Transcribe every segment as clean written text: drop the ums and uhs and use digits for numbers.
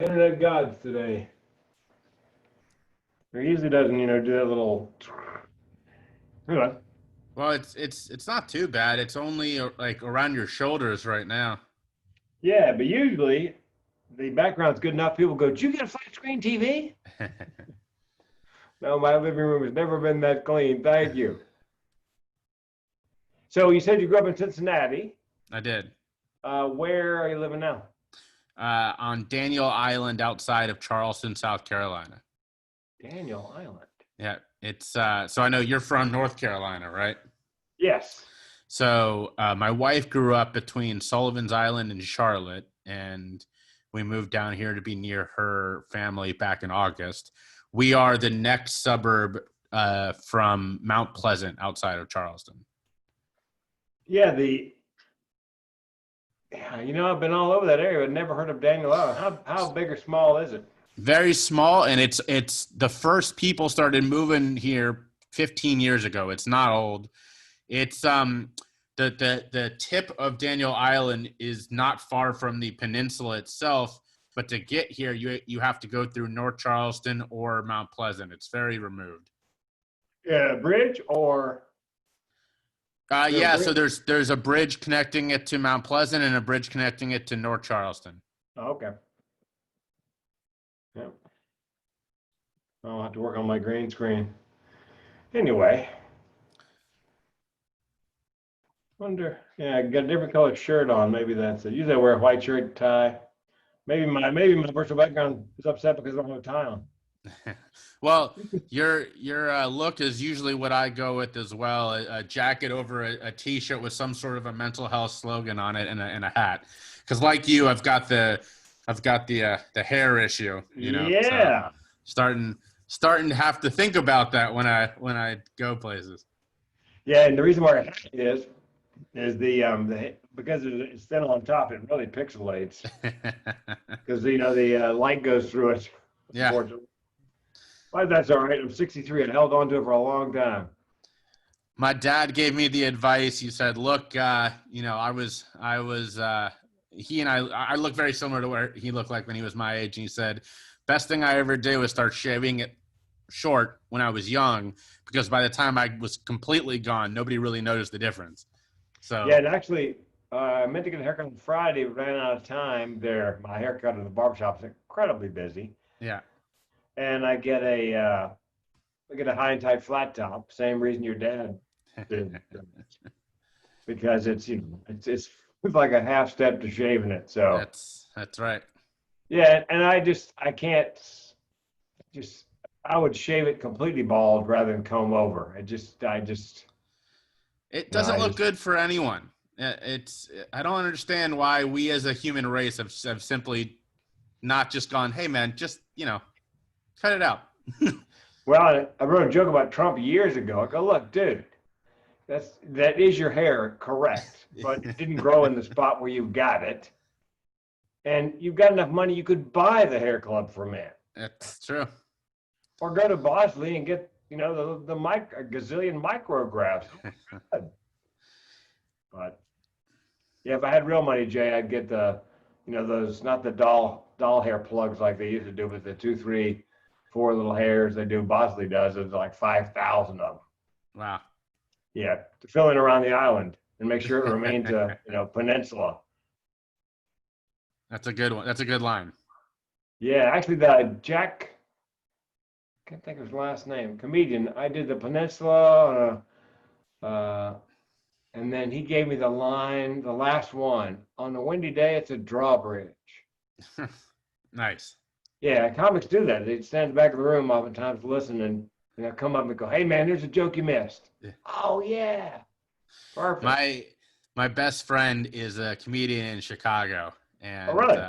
Internet gods today. He usually doesn't, do that little. Anyway. Well, it's not too bad. It's only like around your shoulders right now. Yeah, but usually the background's good enough. People go, "Did you get a flat screen TV?" No, my living room has never been that clean. Thank you. So you said you grew up in Cincinnati. I did. Where are you living now? On Daniel Island outside of Charleston, South Carolina. Daniel Island. Yeah, it's so I know you're from North Carolina, right? Yes. So my wife grew up between Sullivan's Island and Charlotte, and we moved down here to be near her family back in August. We are the next suburb from Mount Pleasant outside of Charleston. Yeah, I've been all over that area, but never heard of Daniel Island. How big or small is it? Very small, and it's the first people started moving here 15 years ago. It's not old. It's the tip of Daniel Island is not far from the peninsula itself, but to get here you have to go through North Charleston or Mount Pleasant. It's very removed. Yeah, bridge or Yeah, so bridge? there's a bridge connecting it to Mount Pleasant and a bridge connecting it to North Charleston. Oh, okay. Yeah. I'll have to work on my green screen. Anyway, yeah, I got a different color shirt on. Maybe that's it. Usually I wear a white shirt and tie. Maybe my personal background is upset because I don't have a tie on. Well, your look is usually what I go with as well. A jacket over a t-shirt with some sort of a mental health slogan on it and a hat. Because like you, I've got the hair issue. So Yeah. starting to have to think about that when I go places. Yeah, and the reason why I have it is the because it's thin on top, it really pixelates because the light goes through it. Yeah. Unfortunately, but that's all right. I'm 63 and held on to it for a long time. My dad gave me the advice. He said, "Look, I was he and I look very similar to where he looked like when he was my age." And he said, "Best thing I ever did was start shaving it short when I was young, because by the time I was completely gone, nobody really noticed the difference." Yeah, So and actually, I meant to get a haircut on Friday, ran out of time there. My haircut at the barbershop is incredibly busy, yeah, and I get a high and tight flat top. Same reason your dad did, because it's like a half step to shaving it. So that's right. yeah, and I can't just I would shave it completely bald rather than comb over. It no, doesn't I look just good for anyone. It's I don't understand why we as a human race have simply not just gone, "Hey man, just cut it out." well, I wrote a joke about Trump years ago. I go, look, dude, that is your hair, correct, but it didn't grow in the spot where you got it, and you've got enough money you could buy the hair club for men, That's true. or go to Bosley and get the a gazillion micrographs. Good. But yeah, if I had real money, Jay, I'd get those, not the doll hair plugs like they used to do with the two, three, four little hairs they do. Bosley does. It's like 5,000 of them. Wow. Yeah, to fill in around the island and make sure it remains a peninsula. That's a good one. That's a good line. Yeah, actually, the Jack, I can't think of his last name, comedian. I did the peninsula, and then he gave me the line, the last one. On a windy day, it's a drawbridge. Nice. Yeah, comics do that. They stand back of the room oftentimes, listen, and come up and go, "Hey, man, there's a joke you missed." Yeah. Oh yeah, perfect. My best friend is a comedian in Chicago, Oh, and really?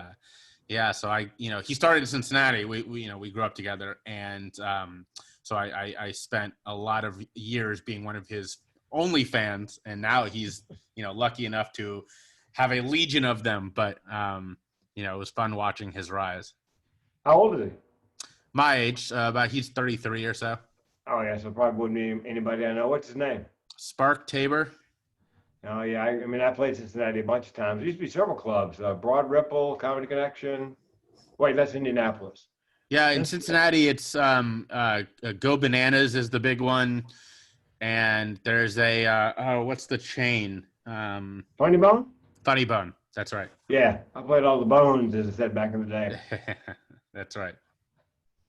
yeah, so he started in Cincinnati. We grew up together, and so I spent a lot of years being one of his only fans, and now he's lucky enough to have a legion of them. But it was fun watching his rise. How old is he? My age, about he's 33 or so. Oh yeah, so probably wouldn't be anybody I know. What's his name? Spark Tabor. Oh yeah, I mean I played Cincinnati a bunch of times. There used to be several clubs: Broad Ripple, Comedy Connection. Wait, that's Indianapolis. Yeah, in Cincinnati, it's Go Bananas is the big one, and there's a what's the chain? Funny Bone? Funny Bone. That's right. Yeah, I played all the bones, as I said back in the day. That's right.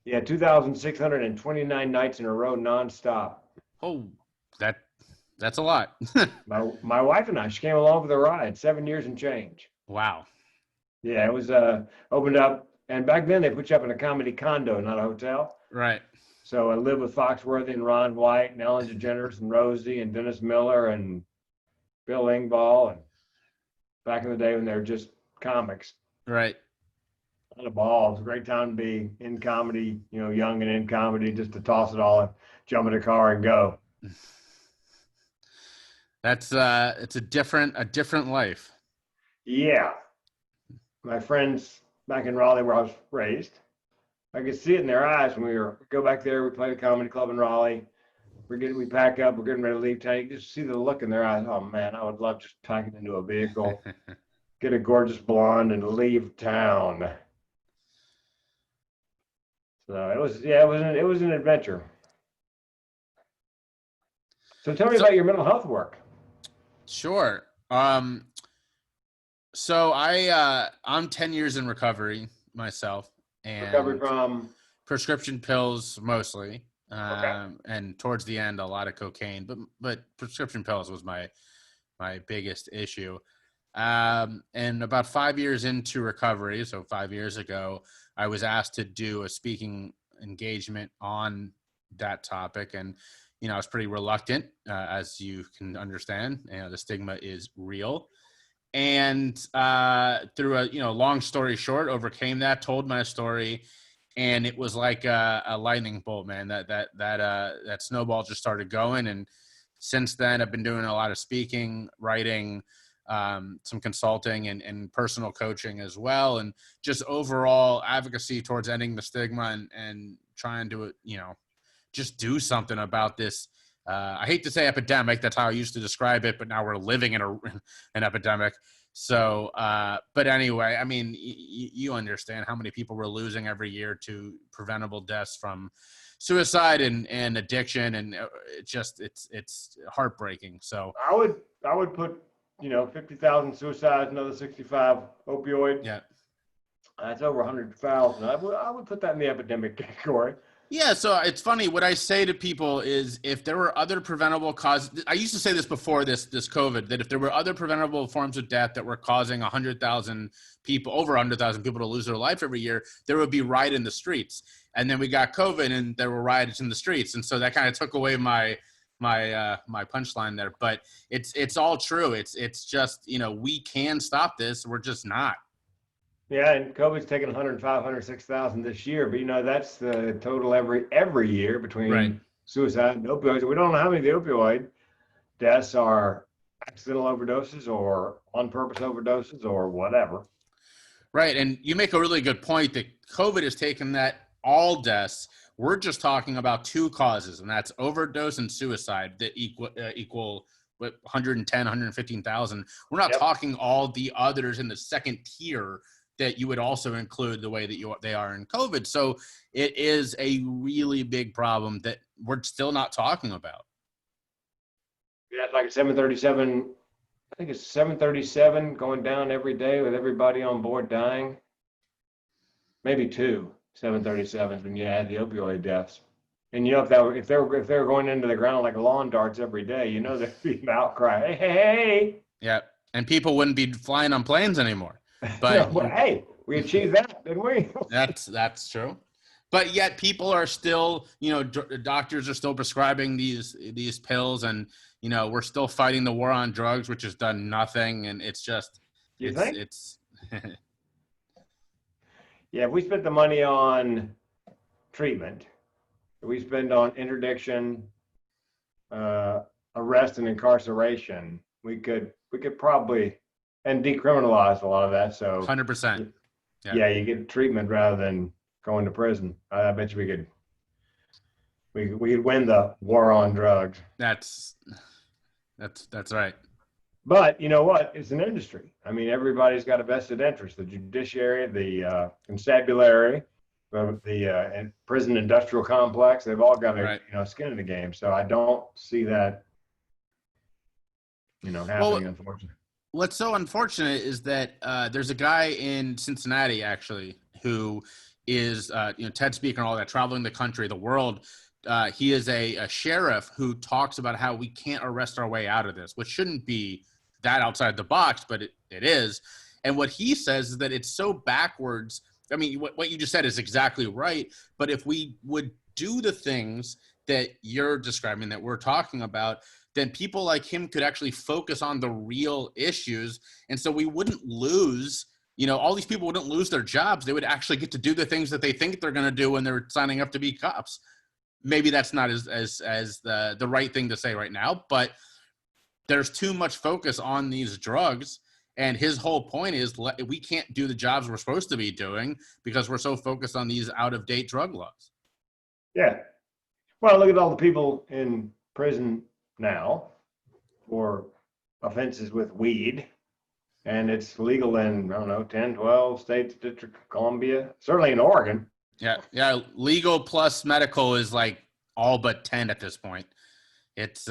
Yeah, 2,629 nights in a row, nonstop. Oh, that's a lot. My wife and I, she came along for the ride, 7 years and change. Wow. Yeah, it was opened up, and back then they put you up in a comedy condo, not a hotel. Right. So I lived with Foxworthy and Ron White and Ellen DeGeneres and Rosie and Dennis Miller and Bill Engvall, and back in the day when they were just comics. Right. What a ball. It was a great time to be in comedy, young and in comedy, just to toss it all and jump in a car and go. It's a different life. Yeah. My friends back in Raleigh, where I was raised, I could see it in their eyes when we go back there. We play the comedy club in Raleigh. We pack up. We're getting ready to leave town. You just see the look in their eyes. Oh man, I would love just packing into a vehicle, get a gorgeous blonde, and leave town. So it was an adventure. So tell me about your mental health work. Sure. So I'm 10 years in recovery myself, and Recovery from prescription pills mostly. Okay. And towards the end, a lot of cocaine, but prescription pills was my biggest issue. And about 5 years into recovery, so 5 years ago, I was asked to do a speaking engagement on that topic. And, I was pretty reluctant, as you can understand. The stigma is real. And through a long story short, overcame that, told my story. And it was like a lightning bolt, man. That snowball just started going. And since then, I've been doing a lot of speaking, writing, some consulting and personal coaching as well. And just overall advocacy towards ending the stigma and trying to, just do something about this. I hate to say epidemic. That's how I used to describe it. But now we're living in an epidemic. So, but anyway, I mean, you understand how many people we're losing every year to preventable deaths from suicide and addiction. And it's heartbreaking. So I would put 50,000 suicides, another 65 opioid. yeah. That's over 100,000. I would put that in the epidemic category. Yeah, so it's funny. What I say to people is if there were other preventable causes, I used to say this before this COVID, that if there were other preventable forms of death that were causing 100,000 people, over 100,000 people to lose their life every year, there would be riot in the streets. And then we got COVID and there were riots in the streets. And so that kind of took away my punchline there. But it's all true. It's just, we can stop this. We're just not. Yeah, and COVID's taken 105, 106,000 this year, but that's the total every year between Right. suicide and opioids. We don't know how many of the opioid deaths are accidental overdoses or on-purpose overdoses or whatever. Right, and you make a really good point that COVID has taken that all deaths. We're just talking about two causes, and that's overdose and suicide that equal 110, 115,000. We're not talking all the others in the second tier that you would also include the way that they are in COVID. So it is a really big problem that we're still not talking about. Yeah, it's like a 737. I think it's 737 going down every day with everybody on board dying. Maybe two 737s when you add the opioid deaths. And if they were going into the ground like lawn darts every day, there'd be an outcry. Hey. Yeah, and people wouldn't be flying on planes anymore. But hey, we achieved that, didn't we? That's true. But yet people are still, doctors are still prescribing these pills, and we're still fighting the war on drugs, which has done nothing. And it's just, it's yeah. If we spent the money on treatment, if we spend on interdiction, arrest and incarceration, we could probably and decriminalize a lot of that. So 100%. Yeah, you get treatment rather than going to prison. I bet you we could win the war on drugs. That's right. But you know what? It's an industry. I mean, everybody's got a vested interest. The judiciary, the constabulary, and prison industrial complex. They've all got a Right. skin in the game. So I don't see that Well, happening, unfortunately. what's so unfortunate is that there's a guy in Cincinnati actually who is TED speaker and all that, traveling the country, the world. He is a sheriff who talks about how we can't arrest our way out of this, which shouldn't be that outside the box, but it is. And what he says is that it's so backwards. I mean, what you just said is exactly right. But if we would do the things that you're describing, that we're talking about, then people like him could actually focus on the real issues. And so we wouldn't lose, all these people wouldn't lose their jobs. They would actually get to do the things that they think they're going to do when they're signing up to be cops. Maybe that's not as the right thing to say right now, but there's too much focus on these drugs. And his whole point is we can't do the jobs we're supposed to be doing because we're so focused on these out-of-date drug laws. Yeah. Well, look at all the people in prison now for offenses with weed. And it's legal in, I don't know, 10, 12 states, District of Columbia, certainly in Oregon. Yeah. Legal plus medical is like all but 10 at this point. It's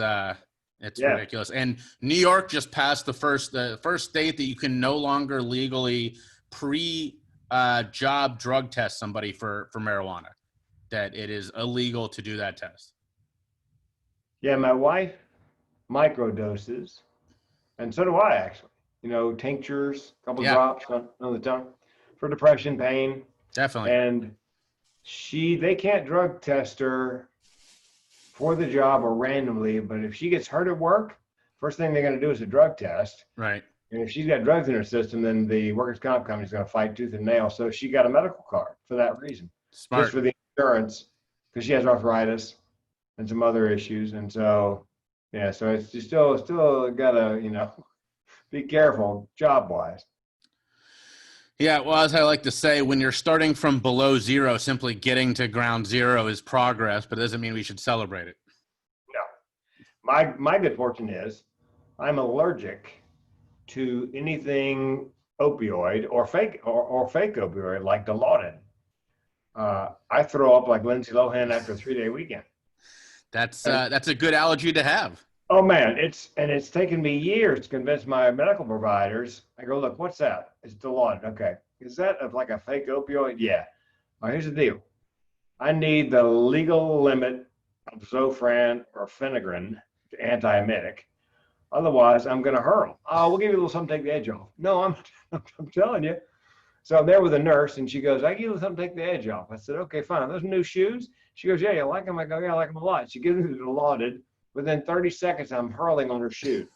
ridiculous. And New York just passed the first state that you can no longer legally job drug test somebody for marijuana, that it is illegal to do that test. Yeah, my wife microdoses, and so do I actually. Tinctures, a couple drops on the tongue for depression, pain. Definitely. And they can't drug test her for the job or randomly, but if she gets hurt at work, first thing they're going to do is a drug test. Right. And if she's got drugs in her system, then the workers' comp company is going to fight tooth and nail. So she got a medical card for that reason. Smart. Just for the insurance, because she has arthritis and some other issues. And so, yeah, so it's just still got to, be careful job-wise. Yeah, well, as I like to say, when you're starting from below zero, simply getting to ground zero is progress, but it doesn't mean we should celebrate it. No. My good fortune is I'm allergic to anything opioid or fake opioid like Dilaudid. I throw up like Lindsay Lohan after a 3-day weekend. That's a good allergy to have. Oh man, it's taken me years to convince my medical providers. I go, look, what's that? It's Dilaudid. Okay, is that like a fake opioid? Yeah. Well, here's the deal. I need the legal limit of Zofran or Phenergan, antiemetic. Otherwise, I'm going to hurl. Oh, we'll give you a little something to take the edge off. No, I'm telling you. So I'm there with a nurse, and she goes, I give you something to take the edge off. I said, okay, fine. Those new shoes? She goes, yeah, you like them? I go, yeah, I like them a lot. She gives me the Dilaudid. Within 30 seconds, I'm hurling on her shoes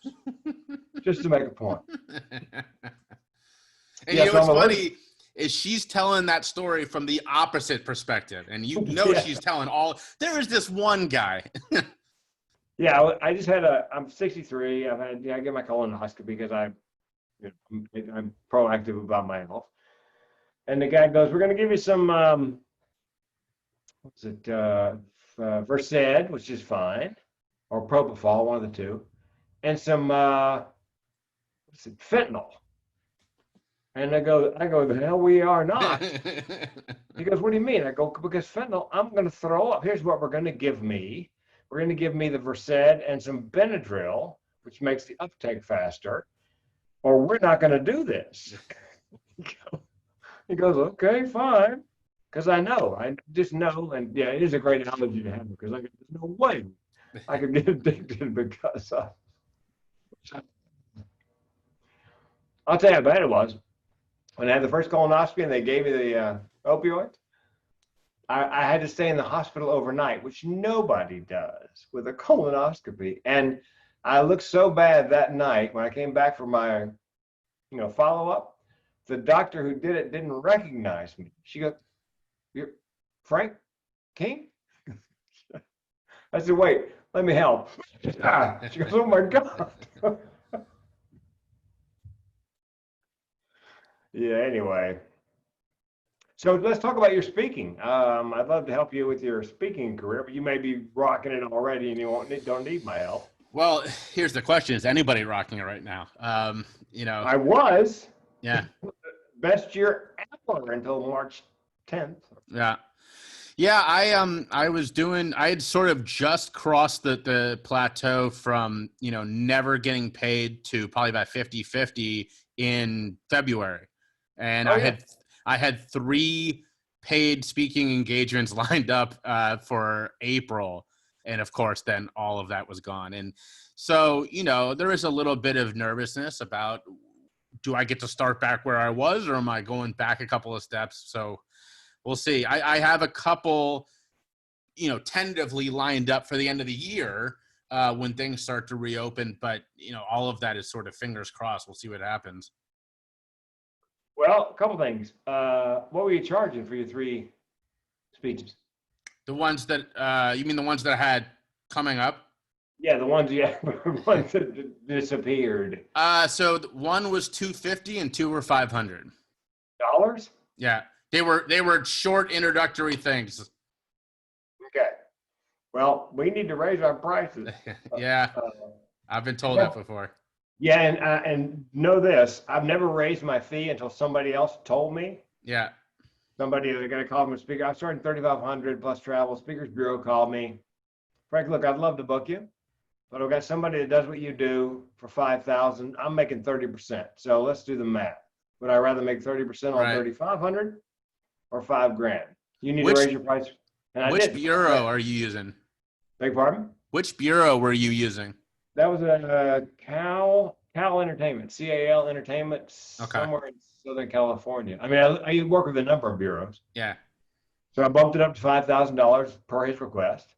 just to make a point. And what's funny is she's telling that story from the opposite perspective. And she's telling there is this one guy. Yeah, I just I'm 63. I get my colonoscopy because I'm proactive about my health. And the guy goes, we're going to give you some, Versed, which is fine. Or propofol, one of the two, and some fentanyl. And I go, the hell we are not. He goes, what do you mean? I go, because fentanyl, I'm going to throw up. Here's what we're going to give me. We're going to give me the Versed and some Benadryl, which makes the uptake faster, or we're not going to do this. He goes, okay, fine. Because I just know, and yeah, it is a great allergy to have because there's no way I could get addicted because I'll tell you how bad it was. When I had the first colonoscopy and they gave me the opioids, I had to stay in the hospital overnight, which nobody does with a colonoscopy. And I looked so bad that night when I came back for my, follow-up. The doctor who did it didn't recognize me. She goes, "You're Frank King?" I said, wait, let me help. She goes, oh my God. Yeah, anyway. So let's talk about your speaking. I'd love to help you with your speaking career, but you may be rocking it already and you don't need my help. Well, here's the question: is anybody rocking it right now? You know, I was yeah, best year ever until March 10th. yeah. Yeah, I had sort of just crossed the plateau from, never getting paid to probably about 50-50 in February. And Oh yeah. I had 3 paid speaking engagements lined up for April. And of course, then all of that was gone. And so, there is a little bit of nervousness about, do I get to start back where I was, or am I going back a couple of steps? So we'll see. I have a couple, tentatively lined up for the end of the year when things start to reopen. But, all of that is sort of fingers crossed. We'll see what happens. Well, a couple things. What were you charging for your 3 speeches? The ones that, you mean the ones that I had coming up? Yeah, the ones ones that disappeared. So one was 250 and 2 were 500. Dollars? Yeah. They were short introductory things. Okay. Well, we need to raise our prices. Yeah. I've been told that before. Yeah, and know this: I've never raised my fee until somebody else told me. Yeah. Somebody they're going to call me a speaker. I started 3,500 plus travel. Speakers Bureau called me. Frank, look, I'd love to book you, but I've got somebody that does what you do for 5,000. I'm making 30%. So let's do the math. Would I rather make 30% on 3,500 or $5,000? You need to raise your price. And which bureau are you using? Beg pardon? Which bureau were you using? That was a Cal Entertainment, CAL Entertainment, somewhere in Southern California. I mean, I work with a number of bureaus. Yeah. So I bumped it up to $5,000 per his request.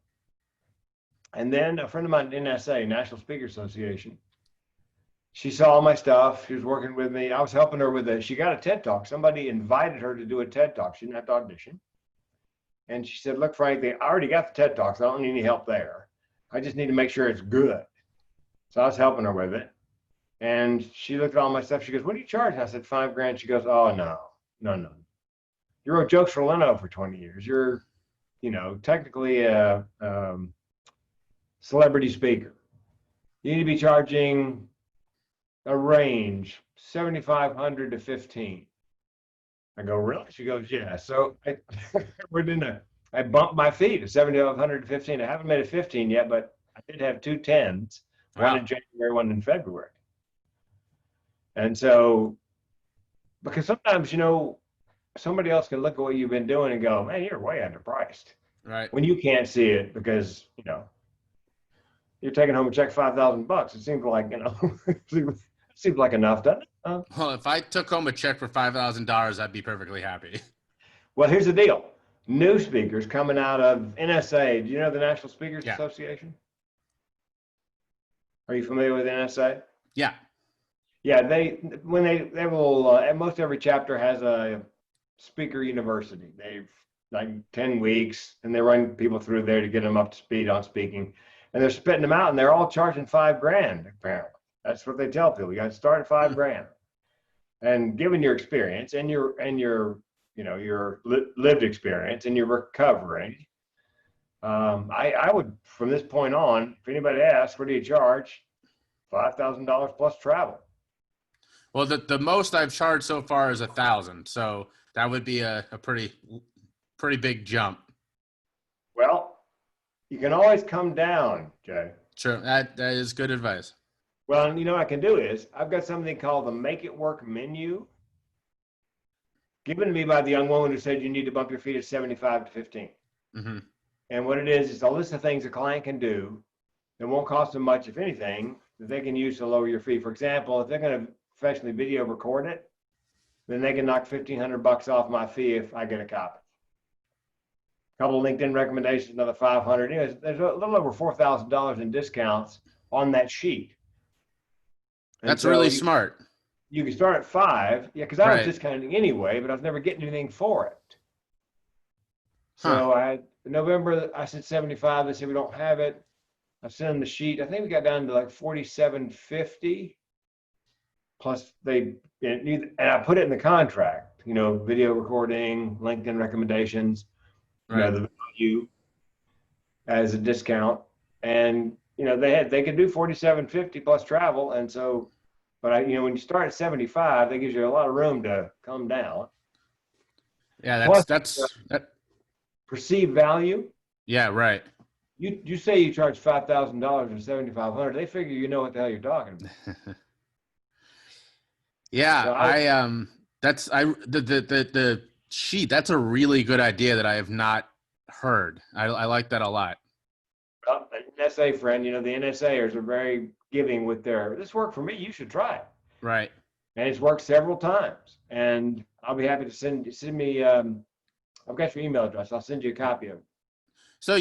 And then a friend of mine, NSA, National Speaker Association, she saw all my stuff. She was working with me. I was helping her she got a TED Talk. Somebody invited her to do a TED Talk. She didn't have to audition. And she said, look, Frank, I already got the TED Talks. I don't need any help there. I just need to make sure it's good. So I was helping her with it. And she looked at all my stuff. She goes, what do you charge? And I said, $5,000. She goes, oh, no. You wrote jokes for Leno for 20 years. You're, technically a celebrity speaker. You need to be charging a range, 7,500 to 15. I go, really? She goes, yeah. So I bumped my fee to 7,500 to 15. I haven't made it 15 yet, but I did have 2 10s, one in January, one in February. And so, because sometimes, somebody else can look at what you've been doing and go, man, you're way underpriced. Right. When you can't see it because, you're taking home a check $5,000. It seems like, it seems like enough, doesn't it? Well, if I took home a check for $5,000, I'd be perfectly happy. Well, here's the deal. New speakers coming out of NSA. Do you know the National Speakers Association? Are you familiar with NSA? Yeah. Yeah, they will, most every chapter has a speaker university. They've like 10 weeks and they run people through there to get them up to speed on speaking. And they're spitting them out and they're all charging $5,000 apparently. That's what they tell people. You got to start at $5,000. And given your experience and your lived experience and your recovery, I would, from this point on, if anybody asks, what do you charge? $5,000 plus travel. Well, the most I've charged so far is $1,000, so that would be a pretty big jump. Well, you can always come down, Jay. Sure, that is good advice. Well, what I can do is I've got something called the Make It Work menu, given to me by the young woman who said you need to bump your fee to 75 to 15. Mm-hmm. And what it is a list of things a client can do that won't cost them much, if anything, that they can use to lower your fee. For example, if they're going to professionally video record it, then they can knock $1,500 off my fee if I get a copy. A couple of LinkedIn recommendations, another $500. There's a little over $4,000 in discounts on that sheet. And that's really smart. You can start at 5, because I was discounting anyway, but I was never getting anything for it. So in November, I said 75. They said we don't have it. I sent them the sheet. I think we got down to like $4,750. Plus and I put it in the contract. Video recording, LinkedIn recommendations, the value as a discount. And they could do 4750 plus travel. And so, but when you start at 75, that gives you a lot of room to come down. Yeah, Plus, that. perceived value. Yeah, right. You say you charge $5,000 or 7,500. They figure you know what the hell you're talking about. Yeah, So the sheet. That's a really good idea that I have not heard. I like that a lot. an NSA friend, the NSAers are very giving with this worked for me. You should try it. Right. And it's worked several times. And I'll be happy to send me. I've got your email address. I'll send you a copy of it. So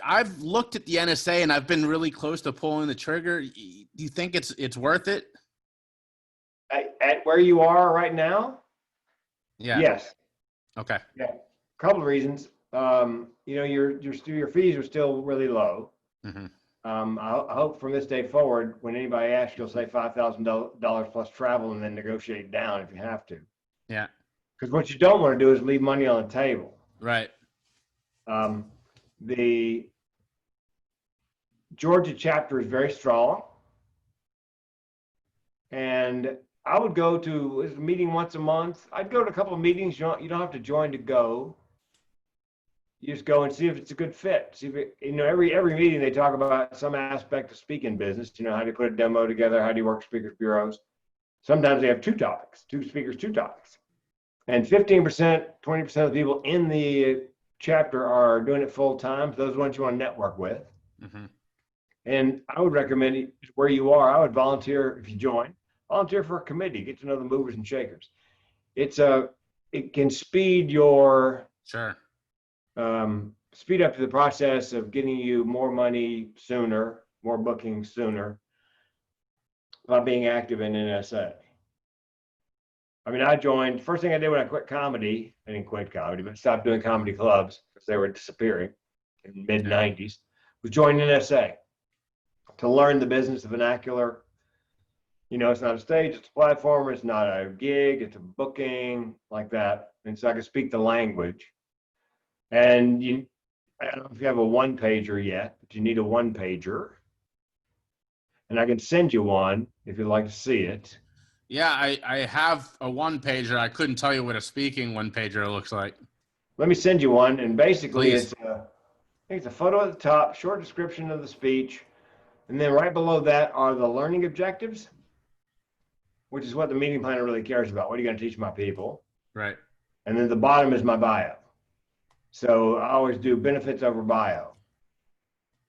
I've looked at the NSA and I've been really close to pulling the trigger. Do you think it's worth it? At where you are right now? Yeah. Yes. Okay. Yeah. A couple of reasons. Your fees are still really low. Mm-hmm. I hope from this day forward, when anybody asks, you'll say $5,000 plus travel and then negotiate down if you have to. Yeah. Because what you don't want to do is leave money on the table. Right. The Georgia chapter is very strong. And I would go to a meeting once a month. I'd go to a couple of meetings. You don't have to join to go. You just go and see if it's a good fit. See if every meeting they talk about some aspect of speaking business. How do you put a demo together? How do you work speakers bureaus? Sometimes they have two speakers, two topics. And 15%, 20% of the people in the chapter are doing it full time. Those are the ones you want to network with. Mm-hmm. And I would recommend where you are. I would volunteer if you join. Volunteer for a committee. Get to know the movers and shakers. It can speed your speed up the process of getting you more money sooner, more bookings sooner by being active in NSA. I joined, first thing I did when I quit comedy, I didn't quit comedy, but stopped doing comedy clubs because they were disappearing in the mid-90s, was join NSA to learn the business of vernacular. It's not a stage, it's a platform, it's not a gig, it's a booking, like that. And so I could speak the language. And I don't know if you have a one-pager yet, but you need a one-pager. And I can send you one if you'd like to see it. Yeah, I have a one-pager. I couldn't tell you what a speaking one-pager looks like. Let me send you one. And basically, Please. it's a photo at the top, short description of the speech. And then right below that are the learning objectives, which is what the meeting planner really cares about. What are you going to teach my people? Right. And then the bottom is my bio. So I always do benefits over bio.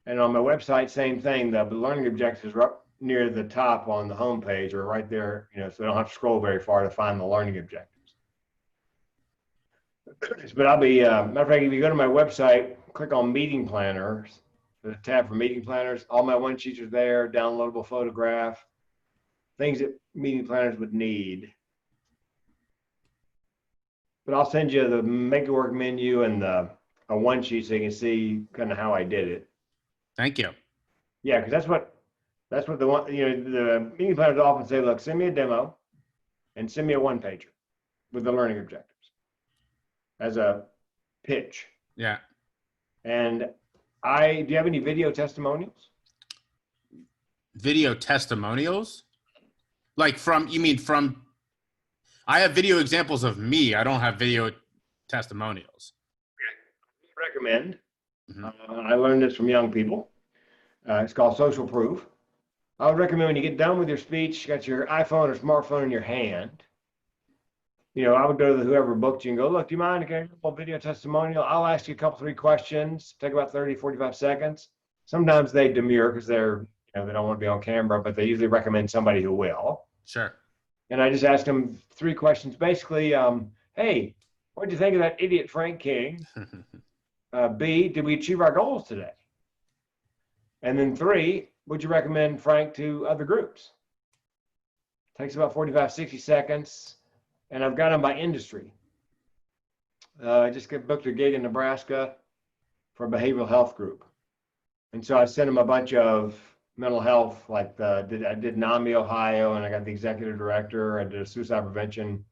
And on my website, same thing. The learning objectives are up near the top on the homepage or right there, so I don't have to scroll very far to find the learning objectives. But I'll be, matter of fact, if you go to my website, click on meeting planners, the tab for meeting planners, all my one sheets are there, downloadable photograph, things that meeting planners would need. But I'll send you the make it work menu and a one sheet so you can see kind of how I did it. Thank you. Yeah, because that's what the meeting planners often say, look, send me a demo and send me a one pager with the learning objectives as a pitch. Yeah. And do you have any video testimonials? Video testimonials? Like you mean from, I have video examples of me. I don't have video testimonials. Okay. I recommend. I learned this from young people. It's called social proof. I would recommend when you get done with your speech, you got your iPhone or smartphone in your hand. I would go to whoever booked you and go, look, do you mind getting a video testimonial? I'll ask you a couple, 3 questions, take about 30, 45 seconds. Sometimes they demur because they don't want to be on camera, but they usually recommend somebody who will. Sure. And I just asked them 3 questions. Basically, hey, what did you think of that idiot Frank King? B, did we achieve our goals today? And then 3, would you recommend Frank to other groups? Takes about 45, 60 seconds. And I've got them by industry. I just booked a gig in Nebraska for a behavioral health group. And so I sent them a bunch of mental health, like I did NAMI, Ohio, and I got the executive director. I did a suicide prevention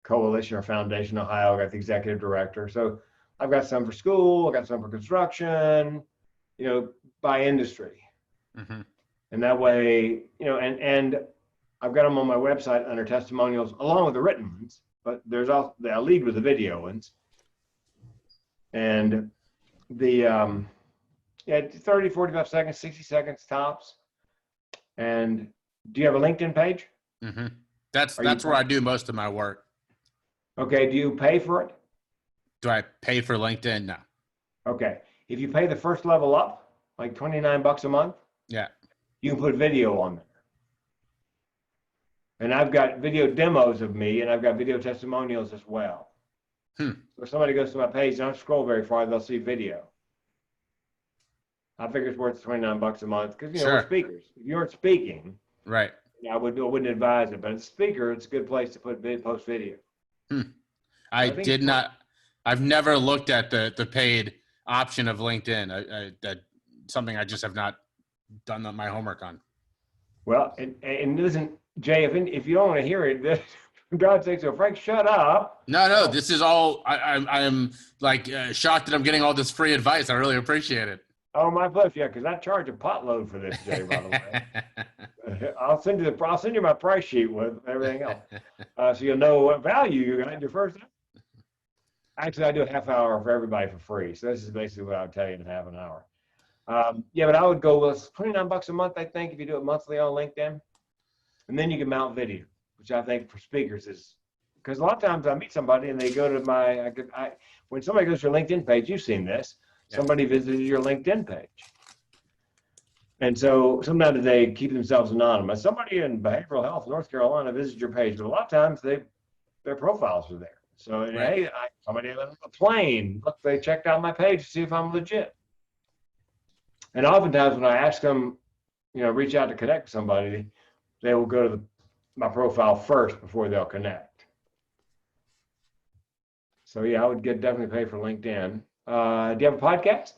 coalition or foundation, Ohio. I got the executive director. So I've got some for school. I got some for construction. by industry. Mm-hmm. And that way, and I've got them on my website under testimonials along with the written ones, but there's also, I lead with the video ones. And the, 30, 45 seconds, 60 seconds tops. And do you have a LinkedIn page? Mm-hmm. That's where I do most of my work. Okay. Do you pay for it? Do I pay for LinkedIn? No. Okay. If you pay the first level up, like $29 a month, Yeah. you can put video on there. And I've got video demos of me, and I've got video testimonials as well. So if somebody goes to my page, don't scroll very far, they'll see video. I figure it's worth $29 a month because Sure. we're speakers. If you weren't speaking, Right. I wouldn't advise it. But as a speaker, it's a good place to post video. I've never looked at the paid option of LinkedIn. That something I just have not done my homework on. Well, and listen, Jay, if you don't want to hear it, for God's sake, so Frank, shut up. No, this is all. I'm like shocked that I'm getting all this free advice. I really appreciate it. Oh, my pleasure. Yeah, because I charge a potload for this, Jay. By the way, I'll send you my price sheet with everything else, so you'll know what value you got in your first. Actually, I do a half hour for everybody for free. So this is basically what I would tell you in half an hour. But I would go with $29 a month, I think, if you do it monthly on LinkedIn. And then you can mount video, which I think for speakers is, because a lot of times I meet somebody and they go to when somebody goes to your LinkedIn page, you've seen this, somebody visited your LinkedIn page. And so sometimes they keep themselves anonymous. Somebody in behavioral health, North Carolina, visited your page, but a lot of times their profiles are there. So, right. Hey, somebody on a plane, look, they checked out my page to see if I'm legit. And oftentimes when I ask them, reach out to connect with somebody, they will go to my profile first before they'll connect. So yeah, I would definitely pay for LinkedIn. Do you have a podcast?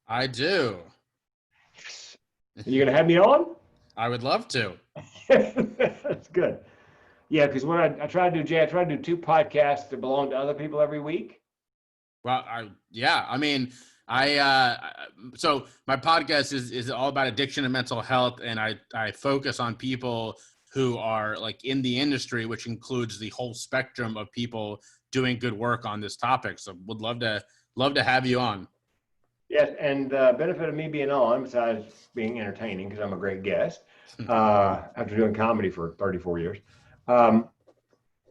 I do. Are you going to have me on? I would love to. That's good. Yeah, because when I try to do, Jay, I try to do 2 podcasts that belong to other people every week. Well, so my podcast is all about addiction and mental health, and I focus on people who are like in the industry, which includes the whole spectrum of people doing good work on this topic. So would love to have you on. Yes, and the benefit of me being on, besides being entertaining, because I'm a great guest, after doing comedy for 34 years,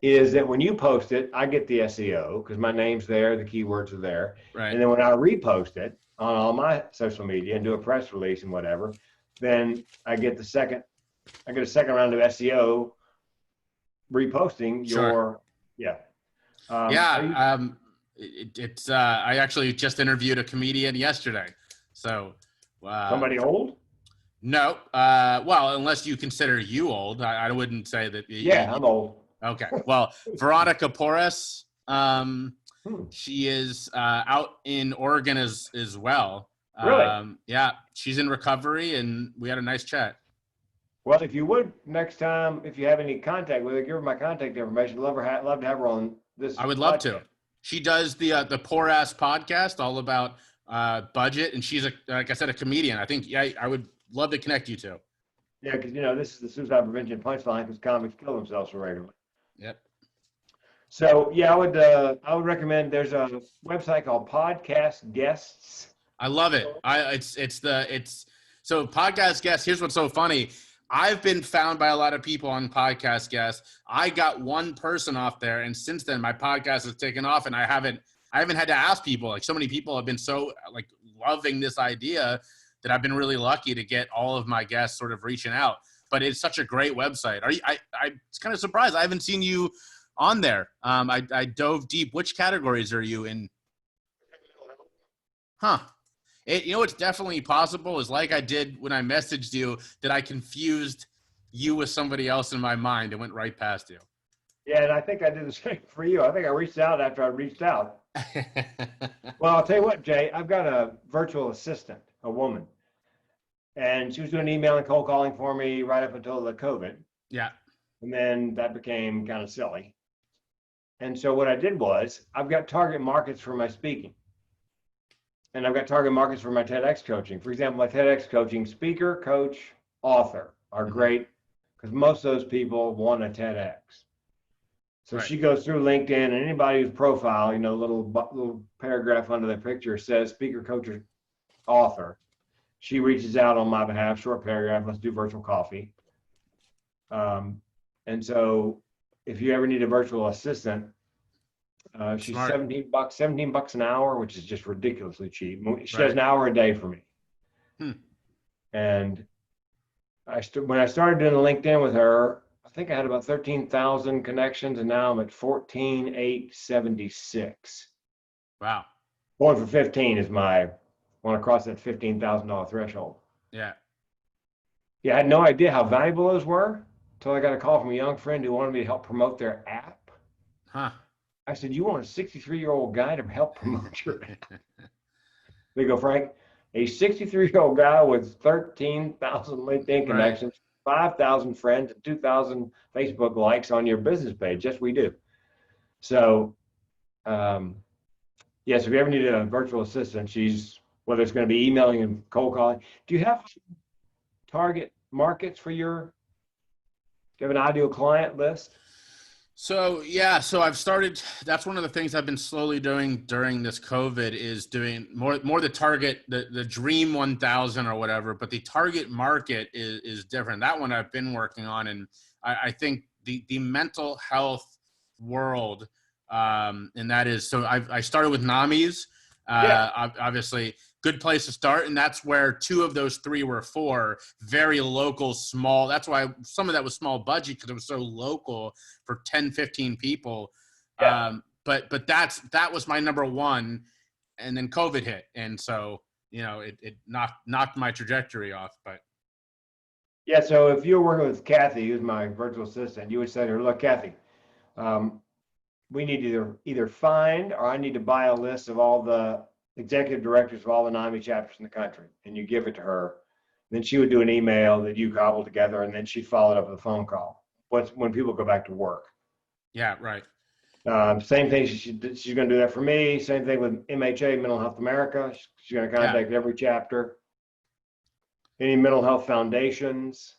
is that when you post it, I get the SEO because my name's there, the keywords are there. Right. And then when I repost it on all my social media and do a press release and whatever, then I get a second round of SEO reposting your, I actually just interviewed a comedian yesterday. So somebody old? No. Well, unless you consider you old, I wouldn't say that. I'm old. Okay. Well, Veronica Porras, she is out in Oregon as well. Really? Yeah, she's in recovery, and we had a nice chat. Well, if you would, next time, if you have any contact with her, give her my contact information. Love to have her on this. I would love to. She does the Poor Ass podcast, all about budget, and she's like I said, a comedian. I think I would love to connect you two. Yeah, because this is the suicide prevention punchline because comics kill themselves so regularly. Yep. So yeah, I would recommend. There's a website called Podcast Guests. I love it. So Podcast Guests. Here's what's so funny. I've been found by a lot of people on Podcast Guests. I got one person off there, and since then my podcast has taken off, and I haven't had to ask people. Like, so many people have been so like loving this idea that I've been really lucky to get all of my guests sort of reaching out. But it's such a great website. I'm kind of surprised. I haven't seen you on there. I dove deep. Which categories are you in? Huh. What's definitely possible is, like I did when I messaged you, that I confused you with somebody else in my mind and went right past you. Yeah, and I think I did the same for you. I think I reached out after I reached out. Well, I'll tell you what, Jay, I've got a virtual assistant, a woman. And she was doing email and cold calling for me right up until the COVID. Yeah. And then that became kind of silly. And so what I did was, I've got target markets for my speaking. and I've got target markets for my TEDx coaching. For example, my TEDx coaching, speaker, coach, author are great because most of those people want a TEDx. So Right. she goes through LinkedIn, and anybody whose profile, little paragraph under their picture says speaker, coach, or author. She reaches out on my behalf, short paragraph, let's do virtual coffee. And so if you ever need a virtual assistant, she's Smart. $17 an hour, which is just ridiculously cheap. She does Right. an hour a day for me. Hmm. And when I started doing the LinkedIn with her, I think I had about 13,000 connections, and now I'm at 14,876. Wow. Going for 15 is want to cross that $15,000 threshold. Yeah. Yeah, I had no idea how valuable those were until I got a call from a young friend who wanted me to help promote their app. Huh. I said, "You want a 63-year-old guy to help promote your app?" They go, "Frank, a 63-year-old guy with 13,000 LinkedIn Right. connections, 5,000 friends, and 2,000 Facebook likes on your business page." Yes, we do. So, yes, if you ever need a virtual assistant, whether it's going to be emailing and cold calling. Do you have target markets do you have an ideal client list? So yeah, so I've started. That's one of the things I've been slowly doing during this COVID is doing more the target, the dream 1,000 or whatever. But the target market is different. That one I've been working on, and I think the mental health world, and that is so. I started with NAMIs, Yeah. obviously. Good place to start, and that's where 2 of those 3 were for very local, small. That's why some of that was small budget because it was so local for 10, 15 people. Yeah. But that was my number one, and then COVID hit, and so it knocked my trajectory off. But Yeah. So if you're working with Kathy, who's my virtual assistant, you would say to her, "Look, Kathy, um, we need to either find or I need to buy a list of all the executive directors of all the NAMI chapters in the country," and you give it to her. Then she would do an email that you cobble together, and then she'd follow it up with a phone call. When people go back to work. yeah, right. Same thing. She's going to do that for me. Same thing with MHA, Mental Health America. She's going to Yeah. contact every chapter. Any mental health foundations.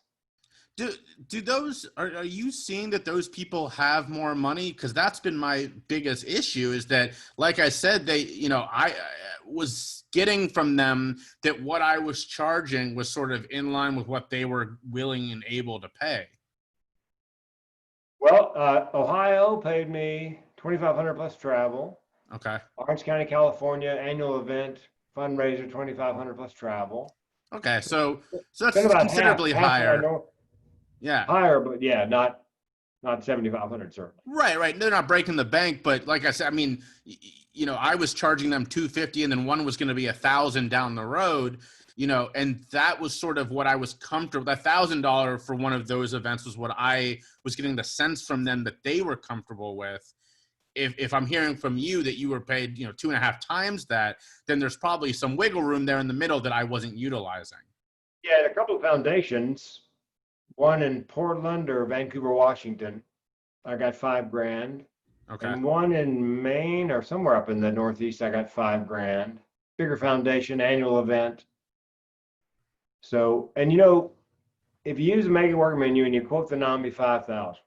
Do those are you seeing that those people have more money? Because that's been my biggest issue is that, like I said, I was getting from them that what I was charging was sort of in line with what they were willing and able to pay. Well, Ohio paid me 2,500 plus travel. Okay. Orange County, California, annual event fundraiser, 2,500 plus travel. Okay. So Been that's about considerably half what I higher. know. Yeah. Higher, but yeah, not 7,500 certainly. Right. They're not breaking the bank, but like I said, I mean, I was charging them $250, and then one was going to be $1,000 down the road, and that was sort of what I was comfortable. That $1,000 for one of those events was what I was getting the sense from them that they were comfortable with. If I'm hearing from you that you were paid, 2.5 times that, then there's probably some wiggle room there in the middle that I wasn't utilizing. Yeah, and a couple of foundations, one in Portland or Vancouver, Washington. I got $5,000. Okay. And one in Maine or somewhere up in the Northeast, I got $5,000. Bigger foundation, annual event. So, and if you use the Make It Work menu and you quote the NAMI 5,000,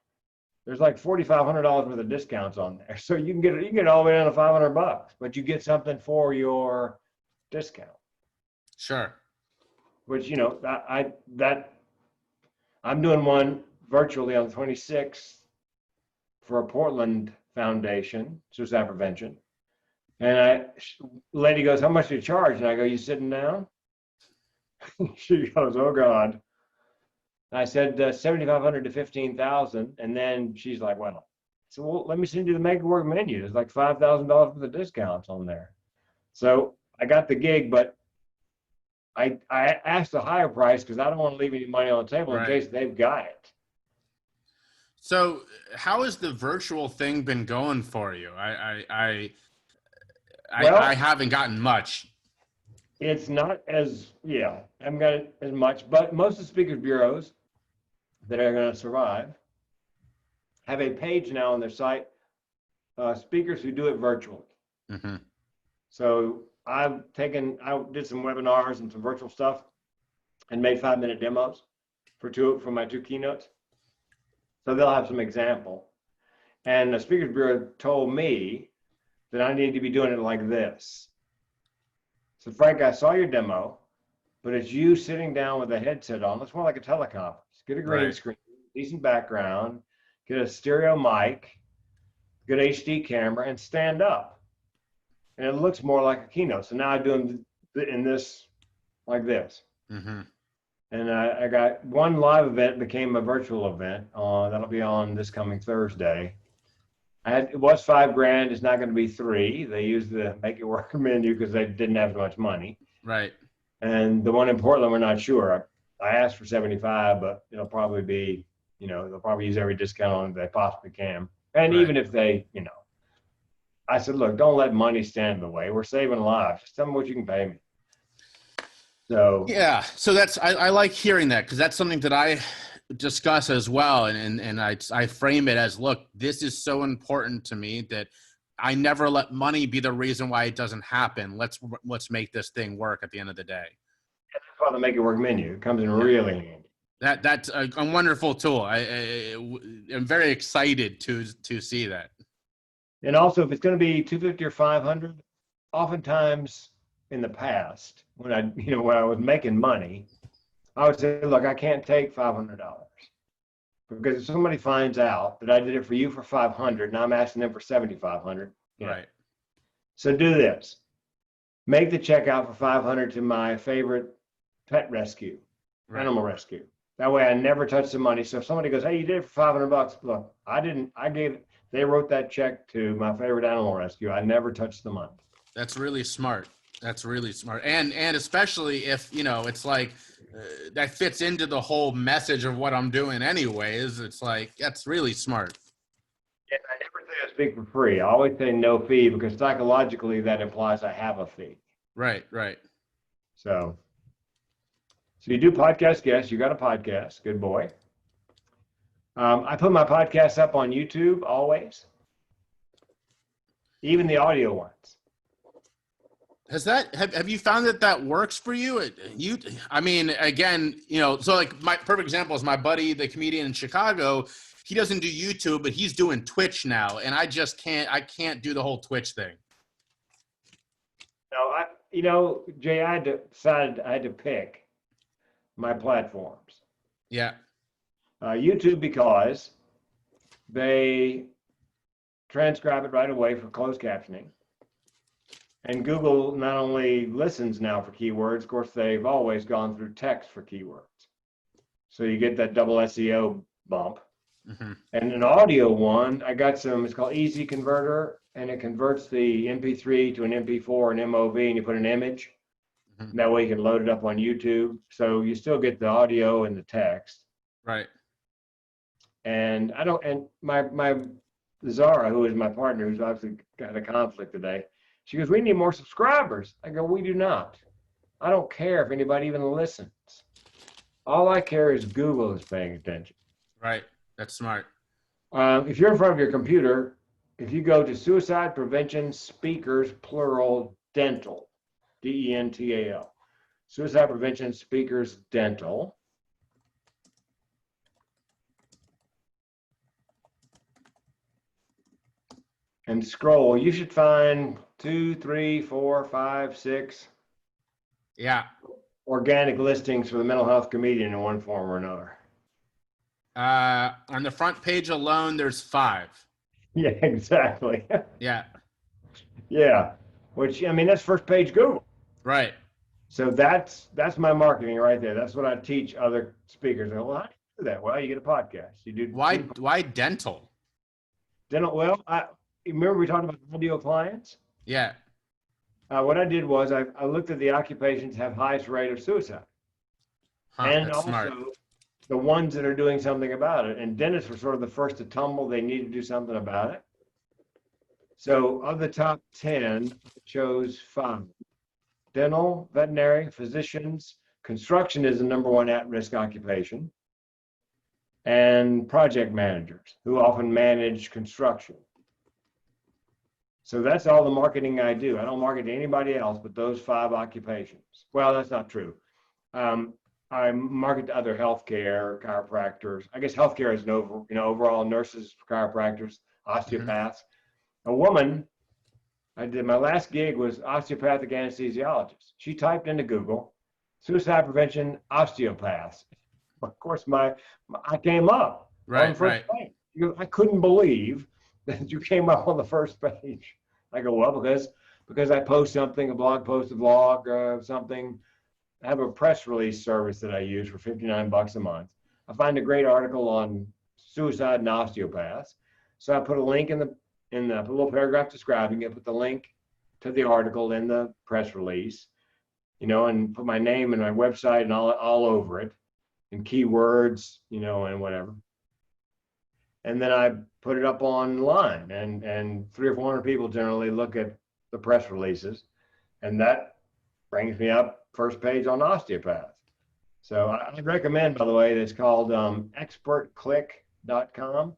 there's like $4,500 worth of discounts on there. So you can get it all the way down to $500, but you get something for your discount. Sure. Which I'm doing one virtually on the 26th for a Portland foundation, suicide prevention. And lady goes, "How much do you charge?" And I go, "You sitting down?" She goes, "Oh God." And I said, 7,500 to 15,000. And then she's like, well, let me send you the Make It Work menu. There's like $5,000 worth of discounts on there. So I got the gig, but I asked a higher price because I don't want to leave any money on the table in Right. case they've got it. So how has the virtual thing been going for you? I haven't gotten much. It's not I haven't got it as much, but most of the speakers bureaus that are going to survive have a page now on their site, speakers who do it virtually. Mm-hmm. So I did some webinars and some virtual stuff and made 5-minute demos for my 2 keynotes. So they'll have some example. And the Speakers Bureau told me that I need to be doing it like this. So Frank, I saw your demo, but it's you sitting down with a headset on. It's more like a teleconference. Get a green screen, decent background, get a stereo mic, good HD camera, and stand up. And it looks more like a keynote. So now I do them in this, like this. Mm-hmm. And I got one live event became a virtual event. That'll be on this coming Thursday. It was $5,000. It's not going to be 3. They used the make it work menu because they didn't have as much money. Right. And the one in Portland, we're not sure. I asked for 75, but it'll probably be, they'll probably use every discount on it they possibly can. And even if they, I said, look, don't let money stand in the way. We're saving lives. Just tell me what you can pay me. So yeah, so I like hearing that, because that's something that I discuss as well, and I frame it as, look, this is so important to me that I never let money be the reason why it doesn't happen. Let's make this thing work at the end of the day. That's why the make it work menu. It comes in really handy. That's a wonderful tool. I'm very excited to see that. And also, if it's going to be 250 or 500, oftentimes in the past, when I was making money, I would say, look, I can't take $500 because if somebody finds out that I did it for you for 500 and I'm asking them for 7,500, right? So do this: make the check out for 500 to my favorite pet rescue, animal rescue. That way, I never touch the money. So if somebody goes, "Hey, you did it for $500," look, I didn't. They wrote that check to my favorite animal rescue. I never touched the money. That's really smart. That's really smart. And especially if, it's like that fits into the whole message of what I'm doing anyways. It's like, that's really smart. Yeah, I never say I speak for free. I always say no fee because psychologically that implies I have a fee. Right. So you do podcast guests. You got a podcast. Good boy. I put my podcasts up on YouTube always, even the audio ones. Have you found that works for you? I mean, again, so like my perfect example is my buddy, the comedian in Chicago. He doesn't do YouTube, but he's doing Twitch now, and I can't do the whole Twitch thing. No, Jay, I decided I had to pick my platforms. Yeah. YouTube, because they transcribe it right away for closed captioning. And Google not only listens now for keywords, of course, they've always gone through text for keywords. So you get that double SEO bump. Mm-hmm. And an audio one, I got it's called Easy Converter, and it converts the MP3 to an MP4 and MOV, and you put an image. Mm-hmm. That way you can load it up on YouTube. So you still get the audio and the text. Right. And my Zara, who is my partner, who's obviously got a conflict today, she goes, "We need more subscribers." I go, "We do not. I don't care if anybody even listens. All I care is Google is paying attention." Right. That's smart. If you're in front of your computer, if you go to Suicide Prevention Speakers, plural, Dental, DENTAL, Suicide Prevention Speakers Dental, and scroll, you should find 2, 3, 4, 5, 6 organic listings for the mental health comedian in one form or another. On the front page alone, there's 5. Yeah, exactly. Yeah. Yeah. Which, that's first page Google. Right. So that's my marketing right there. That's what I teach other speakers. Well, how do you do that? Well, you get a podcast. You do. Why dental? Dental. Well, you remember we talked about audio clients? Yeah. What I did was I looked at the occupations have highest rate of suicide. And also smart. The ones that are doing something about it. And dentists were sort of the first to tumble. They need to do something about it. So of the top 10, I chose 5. Dental, veterinary, physicians, construction is the number 1 at-risk occupation, and project managers who often manage construction. So that's all the marketing I do. I don't market to anybody else but those 5 occupations. Well, that's not true. I market to other healthcare, chiropractors. I guess healthcare is overall nurses, chiropractors, Mhm. osteopaths. A woman, my last gig was osteopathic anesthesiologist. She typed into Google, suicide prevention osteopaths. Of course, I came up on the Right, first right. page. I couldn't believe that you came up on the first page. I go, well, because I post something, a blog post, a vlog, something. I have a press release service that I use for $59 a month. I find a great article on suicide and osteopaths. So I put a link in the little paragraph describing it, put the link to the article in the press release, and put my name and my website and all over it, and keywords, and whatever. And then I put it up online, and 300 or 400 people generally look at the press releases, and that brings me up first page on osteopath. So I recommend, by the way, it's called expertclick.com.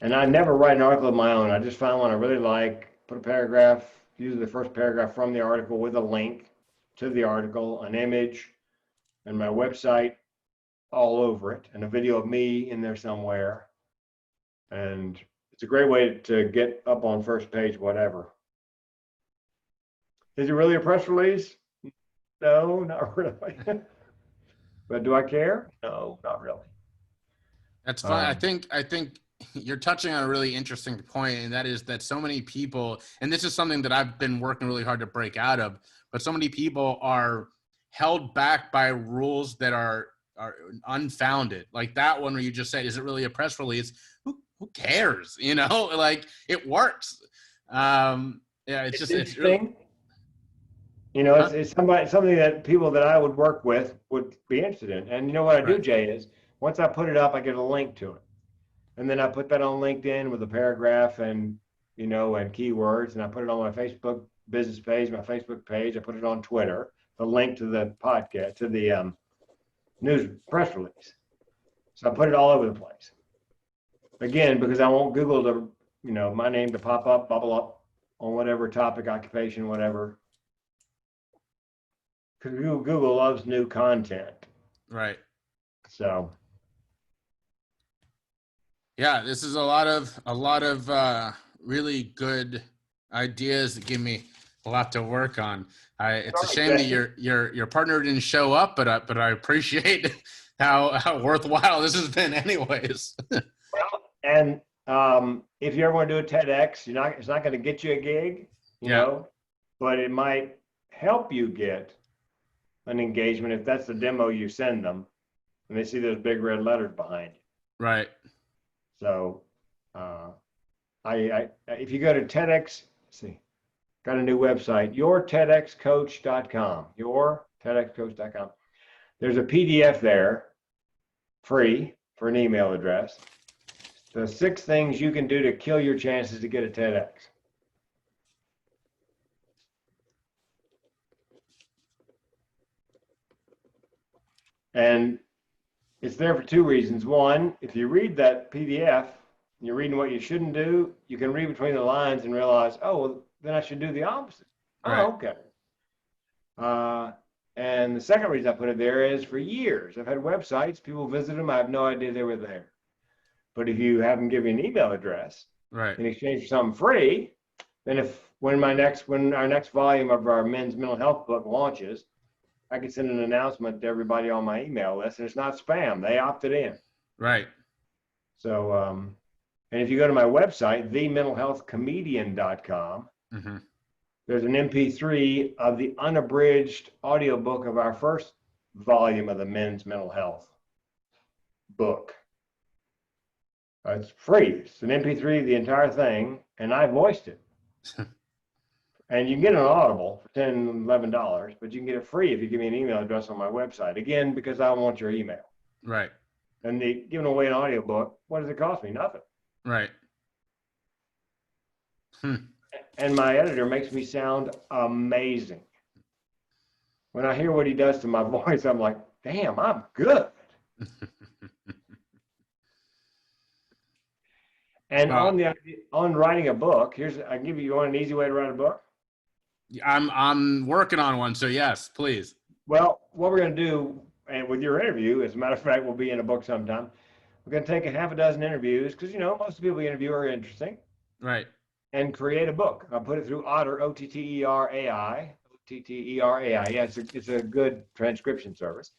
And I never write an article of my own. I just find one I really like, put a paragraph, usually the first paragraph from the article with a link to the article, an image, and my website all over it, and a video of me in there somewhere. And it's a great way to get up on first page, whatever. Is it really a press release? No, not really. But do I care? No, not really. That's fine. I Um, think you're touching on a really interesting point, and that is that so many people, and this is something that I've been working really hard to break out of, but so many people are held back by rules that are unfounded. Like that one where you just said, "Is it really a press release?" Who cares? Like it works. Yeah, it's it's really, interesting. huh? It's something that people that I would work with would be interested in. And you know what I do, Right, Jay, is once I put it up, I get a link to it. And then I put that on LinkedIn with a paragraph and keywords. And I put it on my Facebook business page, my Facebook page. I put it on Twitter, the link to the podcast, to the news press release. So I put it all over the place. Again, because I want Google to, my name to pop up, bubble up on whatever topic, occupation, whatever. Because Google loves new content. right. So Yeah, this is a lot of really good ideas that give me a lot to work on. It's a all right, shame that Jesse. your partner didn't show up, but I appreciate how worthwhile this has been, anyways. Well, and if you ever want to do a TEDx, it's not going to get you a gig, Yeah, but it might help you get an engagement if that's the demo you send them, and they see those big red letters behind you. right. So, if you go to TEDx, see, got a new website, yourtedxcoach.com, yourtedxcoach.com. There's a PDF there, free for an email address. The 6 things you can do to kill your chances to get a TEDx. And it's there for 2 reasons. One, if you read that PDF, you're reading what you shouldn't do, you can read between the lines and realize, oh, well, then I should do the opposite. Right, Oh, okay. And the second reason I put it there is for years, I've had websites, people visit them, I have no idea they were there. But if you have them give you an email address right, in exchange for something free, then when our next volume of our men's mental health book launches, I can send an announcement to everybody on my email list, and it's not spam. They opted in. right. So, and if you go to my website, thementalhealthcomedian.com, Hmm. there's an MP3 of the unabridged audiobook of our first volume of the men's mental health book. It's free. It's an MP3 of the entire thing, and I voiced it. And you can get it on Audible for $10, $11, but you can get it free if you give me an email address on my website. Again, because I want your email. Right, And giving away an audiobook, what does it cost me? Nothing. right. Hmm. And my editor makes me sound amazing. When I hear what he does to my voice, I'm like, damn, I'm good. And Well, on writing a book, I can give you want an easy way to write a book. I'm working on one, so yes, please. Well, what we're going to do, and with your interview, as a matter of fact, we'll be in a book sometime. We're going to take a half a dozen interviews because most of the people we interview are interesting, Right. and create a book. I'll put it through Otter, Otterai, Otterai. Yeah, it's a good transcription service.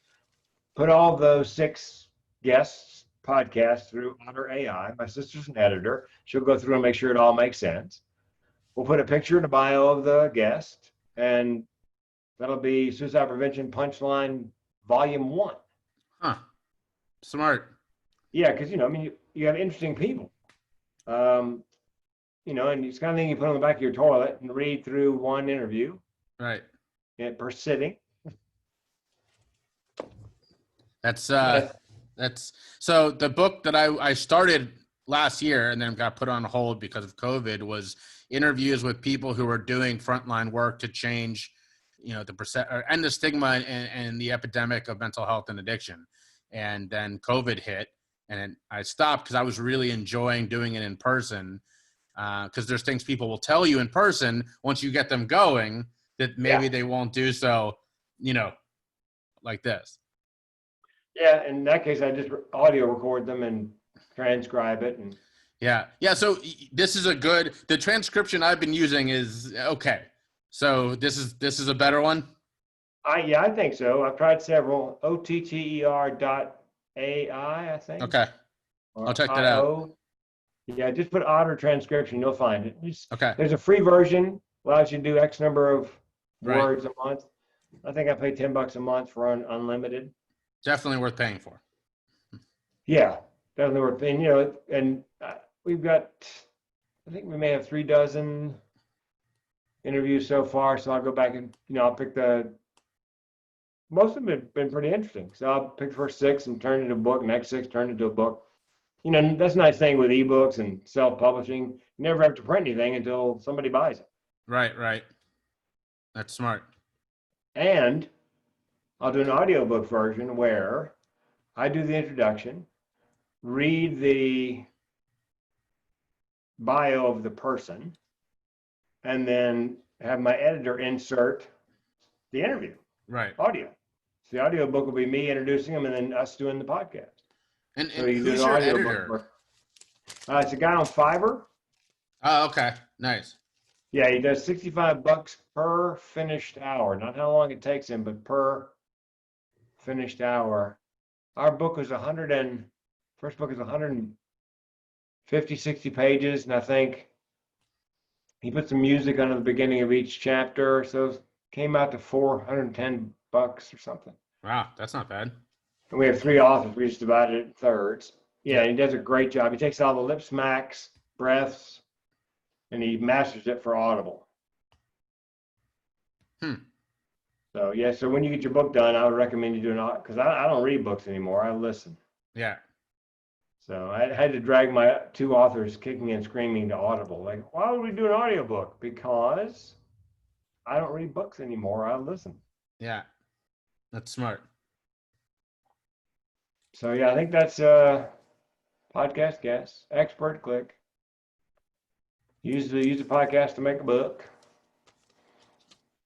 Put all those 6 guests podcasts through Otter AI. My sister's an editor. She'll go through and make sure it all makes sense. We'll put a picture in the bio of the guest, and that'll be Suicide Prevention Punchline Volume 1. Huh. Smart. Yeah, because you have interesting people. And it's the kind of thing you put on the back of your toilet and read through one interview. Right. Per sitting. That's Yeah. that's so the book that I started last year and then got put on hold because of COVID was interviews with people who are doing frontline work to change, the percent and the stigma and the epidemic of mental health and addiction. And then COVID hit and I stopped because I was really enjoying doing it in person. Because there's things people will tell you in person once you get them going that maybe they won't do so, like this. Yeah, in that case, I just audio record them and transcribe it. And Yeah. So this is the transcription I've been using is okay. So this is a better one. I think so. I've tried several. Otter.ai, I think. Okay. Or I'll check that out. IO. Yeah, just put Otter transcription. You'll find it. Okay. There's a free version, allows you to do X number of Right. words a month. I think I pay $10 a month for unlimited. Definitely worth paying for. Yeah, definitely worth paying. And we've got, I think we may have 3 dozen interviews so far. So I'll go back and I'll pick most of them have been pretty interesting. So I'll pick the first 6 and turn it into a book. Next 6 turn it into a book. That's a nice thing with ebooks and self-publishing. You never have to print anything until somebody buys it. Right. That's smart. And I'll do an audiobook version where I do the introduction, read the bio of the person, and then have my editor insert the interview. Right. Audio. So the audiobook will be me introducing them and then us doing the podcast. And So you who's do an your audiobook editor? it's a guy on Fiverr. Oh, okay. Nice. Yeah, he does $65 per finished hour. Not how long it takes him, but per finished hour. Our book was first book is 150, 60 pages, and I think he put some music under the beginning of each chapter, so it came out to $410 or something. Wow, that's not bad. And we have 3 authors. We just divided it in thirds. Yeah, he does a great job. He takes all the lip smacks, breaths, and he masters it for Audible. So so when you get your book done, I would recommend you do because I don't read books anymore. I listen. Yeah. So I had to drag my 2 authors kicking and screaming to Audible. Like, why would we do an audiobook? Because I don't read books anymore. I listen. Yeah. That's smart. So I think that's podcast guest, expert click. Use the podcast to make a book.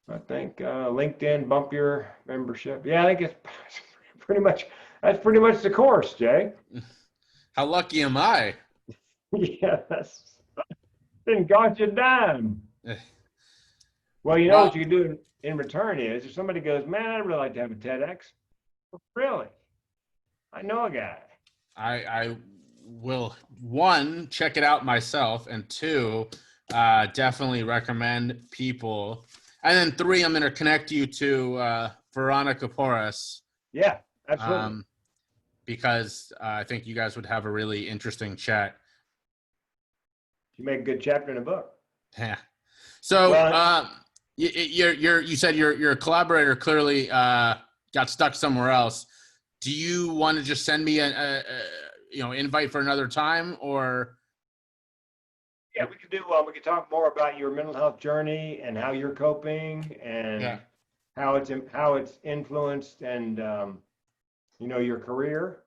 I think LinkedIn, bump your membership. Yeah, I think it's that's pretty much the course, Jay. How lucky am I? Yeah, didn't cost you a dime. Well, what you can do in return is if somebody goes, man, I'd really like to have a TEDx. Really? I know a guy. I will, 1, check it out myself, and 2, definitely recommend people. And then 3, I'm going to connect you to Veronica Porras. Yeah, absolutely. Because I think you guys would have a really interesting chat. You make a good chapter in a book. Yeah. So you said your collaborator clearly got stuck somewhere else. Do you want to just send me a invite for another time, or? Yeah, we could talk more about your mental health journey and how you're coping and how it's influenced and your career.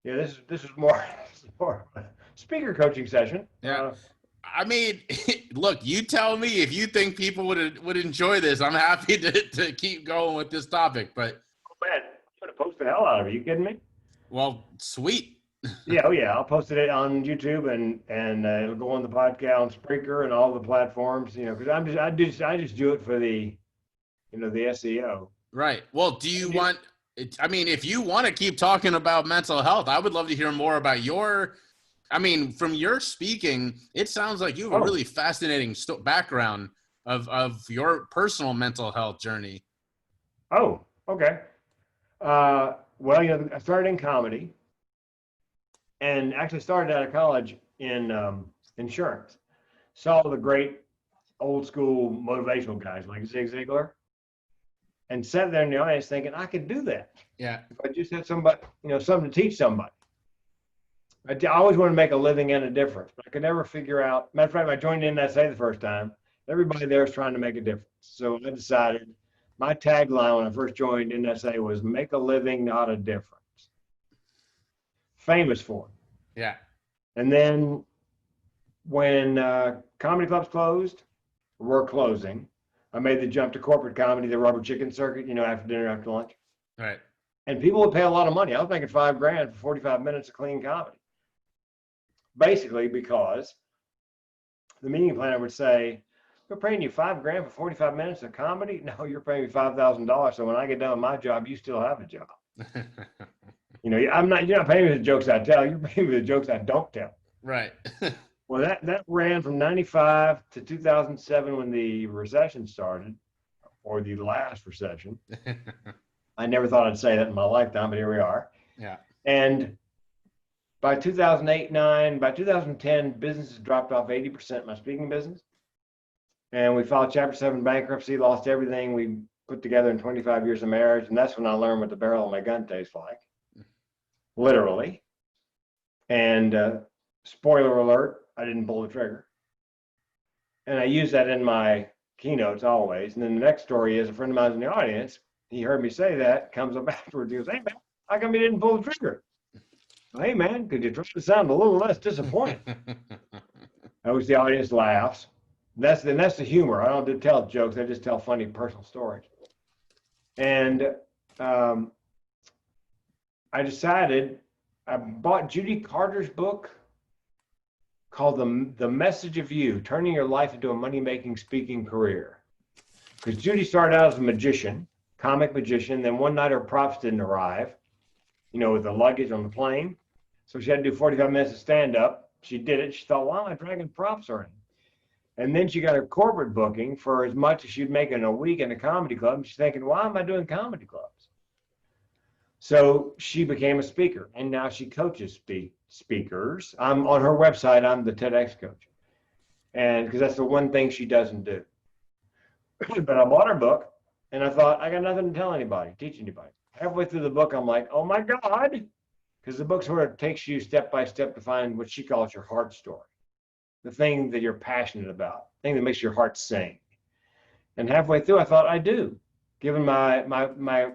Yeah, this is more, this is more of a speaker coaching session. Yeah. I mean, look, you tell me if you think people would enjoy this. I'm happy to keep going with this topic, but Oh man, I'm gonna post the hell out of it. Are you kidding me? well, sweet. Yeah, oh yeah, I'll post it on YouTube and it'll go on the podcast on Spreaker and all the platforms. You know, because I just do it for the the SEO. Right. Well, do you want I mean, if you want to keep talking about mental health, I would love to hear more about your I mean, from your speaking, it sounds like you have a Oh, really fascinating background of your personal mental health journey. oh, okay. Well, I started in comedy and actually started out of college in insurance. Saw the great old school motivational guys like Zig Ziglar, and sat there in the audience thinking I could do that Yeah. if I just had somebody, something to teach somebody. I always wanted to make a living and a difference, but I could never figure out. Matter of fact, when I joined NSA the first time, everybody there was trying to make a difference. So I decided my tagline when I first joined NSA was "Make a living, not a difference." Famous for it. Yeah. And then when comedy clubs closed, were closing, I made the jump to corporate comedy, the rubber chicken circuit, after dinner, after lunch. Right. And people would pay a lot of money. I was making $5,000 for 45 minutes of clean comedy. Basically, because the meeting planner would say, "We're paying you $5,000 for 45 minutes of comedy." No, you're paying me $5,000. So when I get done with my job, you still have a job. You're not paying me the jokes I tell. You're paying me the jokes I don't tell. Right. Well, that ran from 95 to 2007 when the recession started, or the last recession. I never thought I'd say that in my lifetime, but here we are. Yeah. And by 2008, 9, by 2010, businesses dropped off 80% my speaking business. And we filed Chapter 7 bankruptcy, lost everything we put together in 25 years of marriage. And that's when I learned what the barrel of my gun tastes like, literally. And spoiler alert, I didn't pull the trigger. And I use that in my keynotes always. And then the next story is a friend of mine in the audience. He heard me say that, comes up afterwards. He goes, "Hey, man, how come you didn't pull the trigger?" "Hey, man, could you try to sound a little less disappointed?" I wish the audience laughs. That's the humor. I don't tell jokes. I just tell funny personal stories. And I decided I bought Judy Carter's book called the Message of You: Turning Your Life into a Money-Making Speaking Career. Because Judy started out as a magician, comic magician. Then one night her props didn't arrive, with the luggage on the plane. So she had to do 45 minutes of stand-up. She did it. She thought, "Why am I dragging props around?" And then she got a corporate booking for as much as she'd make in a week in a comedy club. And she's thinking, "Why am I doing comedy clubs?" So she became a speaker, and now she coaches speakers. I'm on her website. I'm the TEDx coach, and because that's the one thing she doesn't do. But I bought her book, and I thought, I got nothing to tell anybody, teach anybody. Halfway through the book, I'm like, "Oh my God," because the book sort of takes you step by step to find what she calls your heart story, the thing that you're passionate about, the thing that makes your heart sing. And halfway through, I thought, I do, given my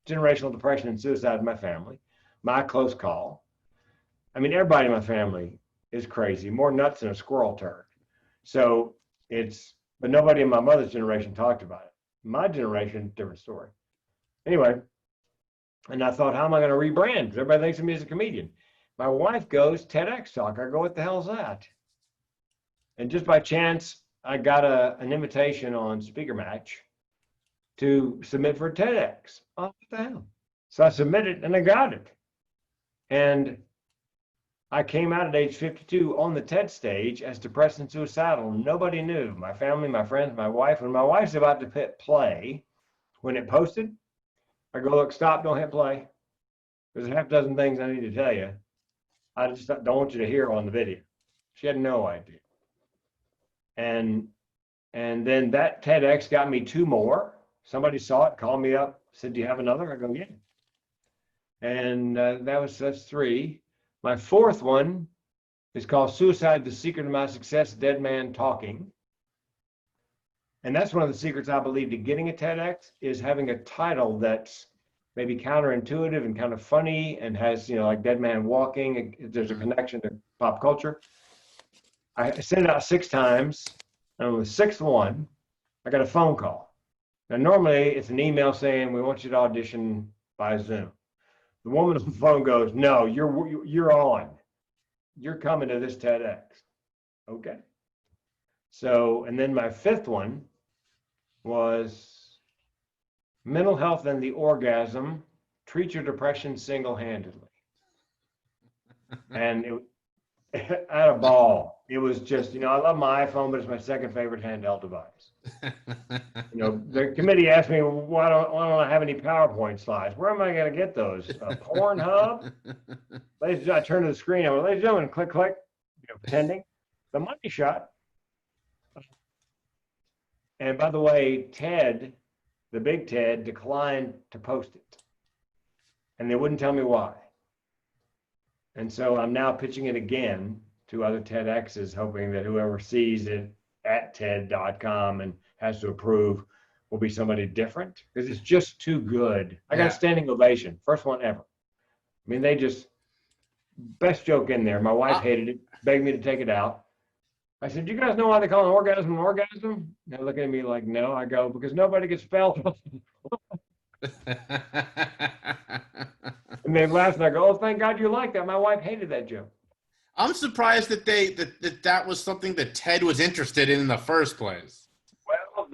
generational depression and suicide in my family, my close call. I mean, everybody in my family is crazy, more nuts than a squirrel turd. So but nobody in my mother's generation talked about it. My generation, different story. Anyway, and I thought, how am I going to rebrand? Because everybody thinks of me as a comedian. My wife goes, TEDx talk. I go, "What the hell's that?" And just by chance, I got an invitation on Speaker Match to submit for TEDx. Oh, what the hell? So I submitted and I got it. And I came out at age 52 on the TED stage as depressed and suicidal. Nobody knew. My family, my friends, my wife. When my wife's about to hit play, when it posted, I go, "Look, stop, don't hit play. There's a half dozen things I need to tell you. I just don't want you to hear on the video." She had no idea. And then that TEDx got me 2 more. Somebody saw it, called me up, said, "Do you have another?" I go, "Yeah." And that's 3. My 4th one is called "Suicide: The Secret of My Success, Dead Man Talking." And that's one of the secrets, I believe, to getting a TEDx is having a title that's maybe counterintuitive and kind of funny and has, like Dead Man Walking. There's a connection to pop culture. I sent it out 6 times, and on the sixth one, I got a phone call. Now, normally it's an email saying, we want you to audition by Zoom. The woman on the phone goes, no, you're on. You're coming to this TEDx. Okay. So, and then my fifth one was mental health and the orgasm, treat your depression single-handedly. And I had a ball. It was just, I love my iPhone, but it's my second favorite handheld device. The committee asked me, why don't I have any PowerPoint slides? Where am I going to get those? Pornhub? I turned to the screen. I went, ladies and gentlemen, click, click, pretending. The money shot. And by the way, Ted, the big Ted, declined to post it. And they wouldn't tell me why. And so I'm now pitching it again to other TEDx's, hoping that whoever sees it at TED.com and has to approve will be somebody different, because it's just too good. I got a standing ovation, first one ever. I mean, best joke in there. My wife hated it, begged me to take it out. I said, do you guys know why they call an orgasm an orgasm? They're looking at me like, no. I go, because nobody gets spelled. And they laugh, and I go, oh, thank God you like that. My wife hated that joke. I'm surprised that that was something that Ted was interested in the first place. Well,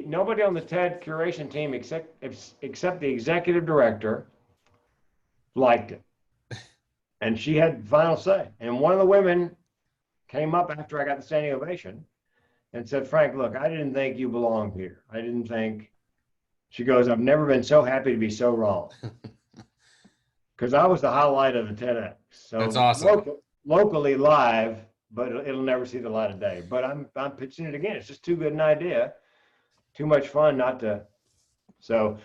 nobody on the TED curation team except the executive director liked it. And she had final say. And one of the women came up after I got the standing ovation and said, Frank, look, I didn't think you belonged here. I didn't think. She goes, I've never been so happy to be so wrong. Because I was the highlight of the TEDx. So that's awesome. Locally live, but it'll never see the light of day. But I'm pitching it again. It's just too good an idea. Too much fun not to. So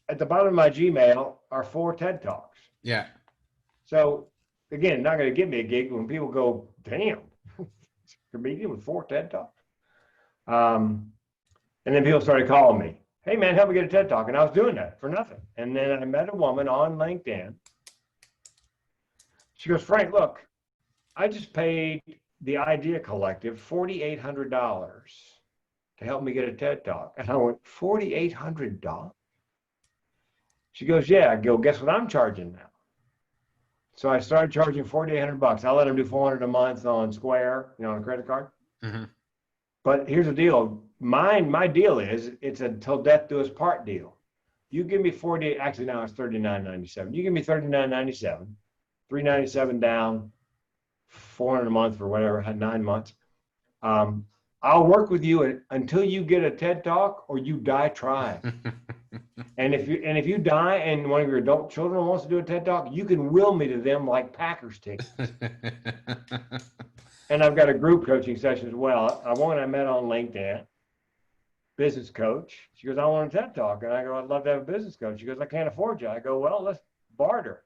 at the bottom of my Gmail are 4 TED Talks. Yeah. So again, not going to give me a gig when people go, damn, comedian with 4 TED Talks. And then people started calling me, hey man, help me get a TED Talk. And I was doing that for nothing. And then I met a woman on LinkedIn. She goes, Frank, look, I just paid the Idea Collective $4,800 to help me get a TED Talk. And I went, $4,800? She goes, yeah. I go, guess what I'm charging now? So I started charging $4,800. I let them do $400 a month on Square, on a credit card. Mm-hmm. But here's the deal. My deal is it's a till death do us part deal. You give me actually now it's $39.97. You give me $39.97, $397 down, $400 a month for whatever, had 9 months. I'll work with you until you get a TED Talk or you die trying. And if you die and one of your adult children wants to do a TED Talk, you can will me to them like Packers tickets. And I've got a group coaching session as well. A woman I met on LinkedIn, business coach. She goes, I want a TED Talk. And I go, I'd love to have a business coach. She goes, I can't afford you. I go, well, let's barter.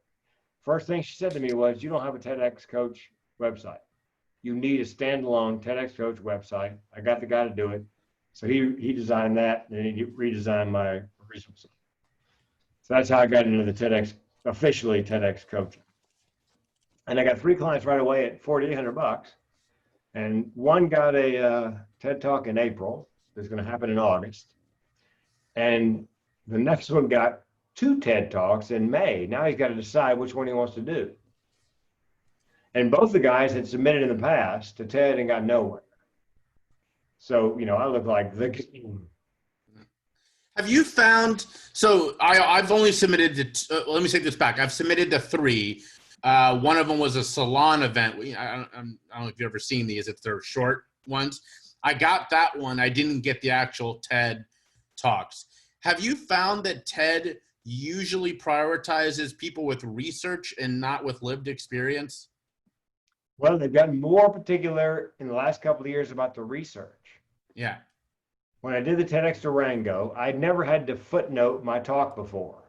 First thing she said to me was, you don't have a TEDx coach website. You need a standalone TEDx coach website. I got the guy to do it. So he designed that, and he redesigned my resources. So that's how I got into the TEDx, officially TEDx coaching. And I got 3 clients right away at $4,800. And one got a TED Talk in April. That's going to happen in August. And the next one got 2 TED Talks in May. Now he's got to decide which one he wants to do. And both the guys had submitted in the past to TED and got nowhere. So, I look like the king. Have you found, so I've only submitted to, let me take this back. I've submitted to 3. One of them was a salon event. I don't know if you've ever seen these. They're short ones. I got that one. I didn't get the actual TED Talks. Have you found that TED usually prioritizes people with research and not with lived experience? Well, they've gotten more particular in the last couple of years about the research. Yeah. When I did the TEDx Durango, I'd never had to footnote my talk before.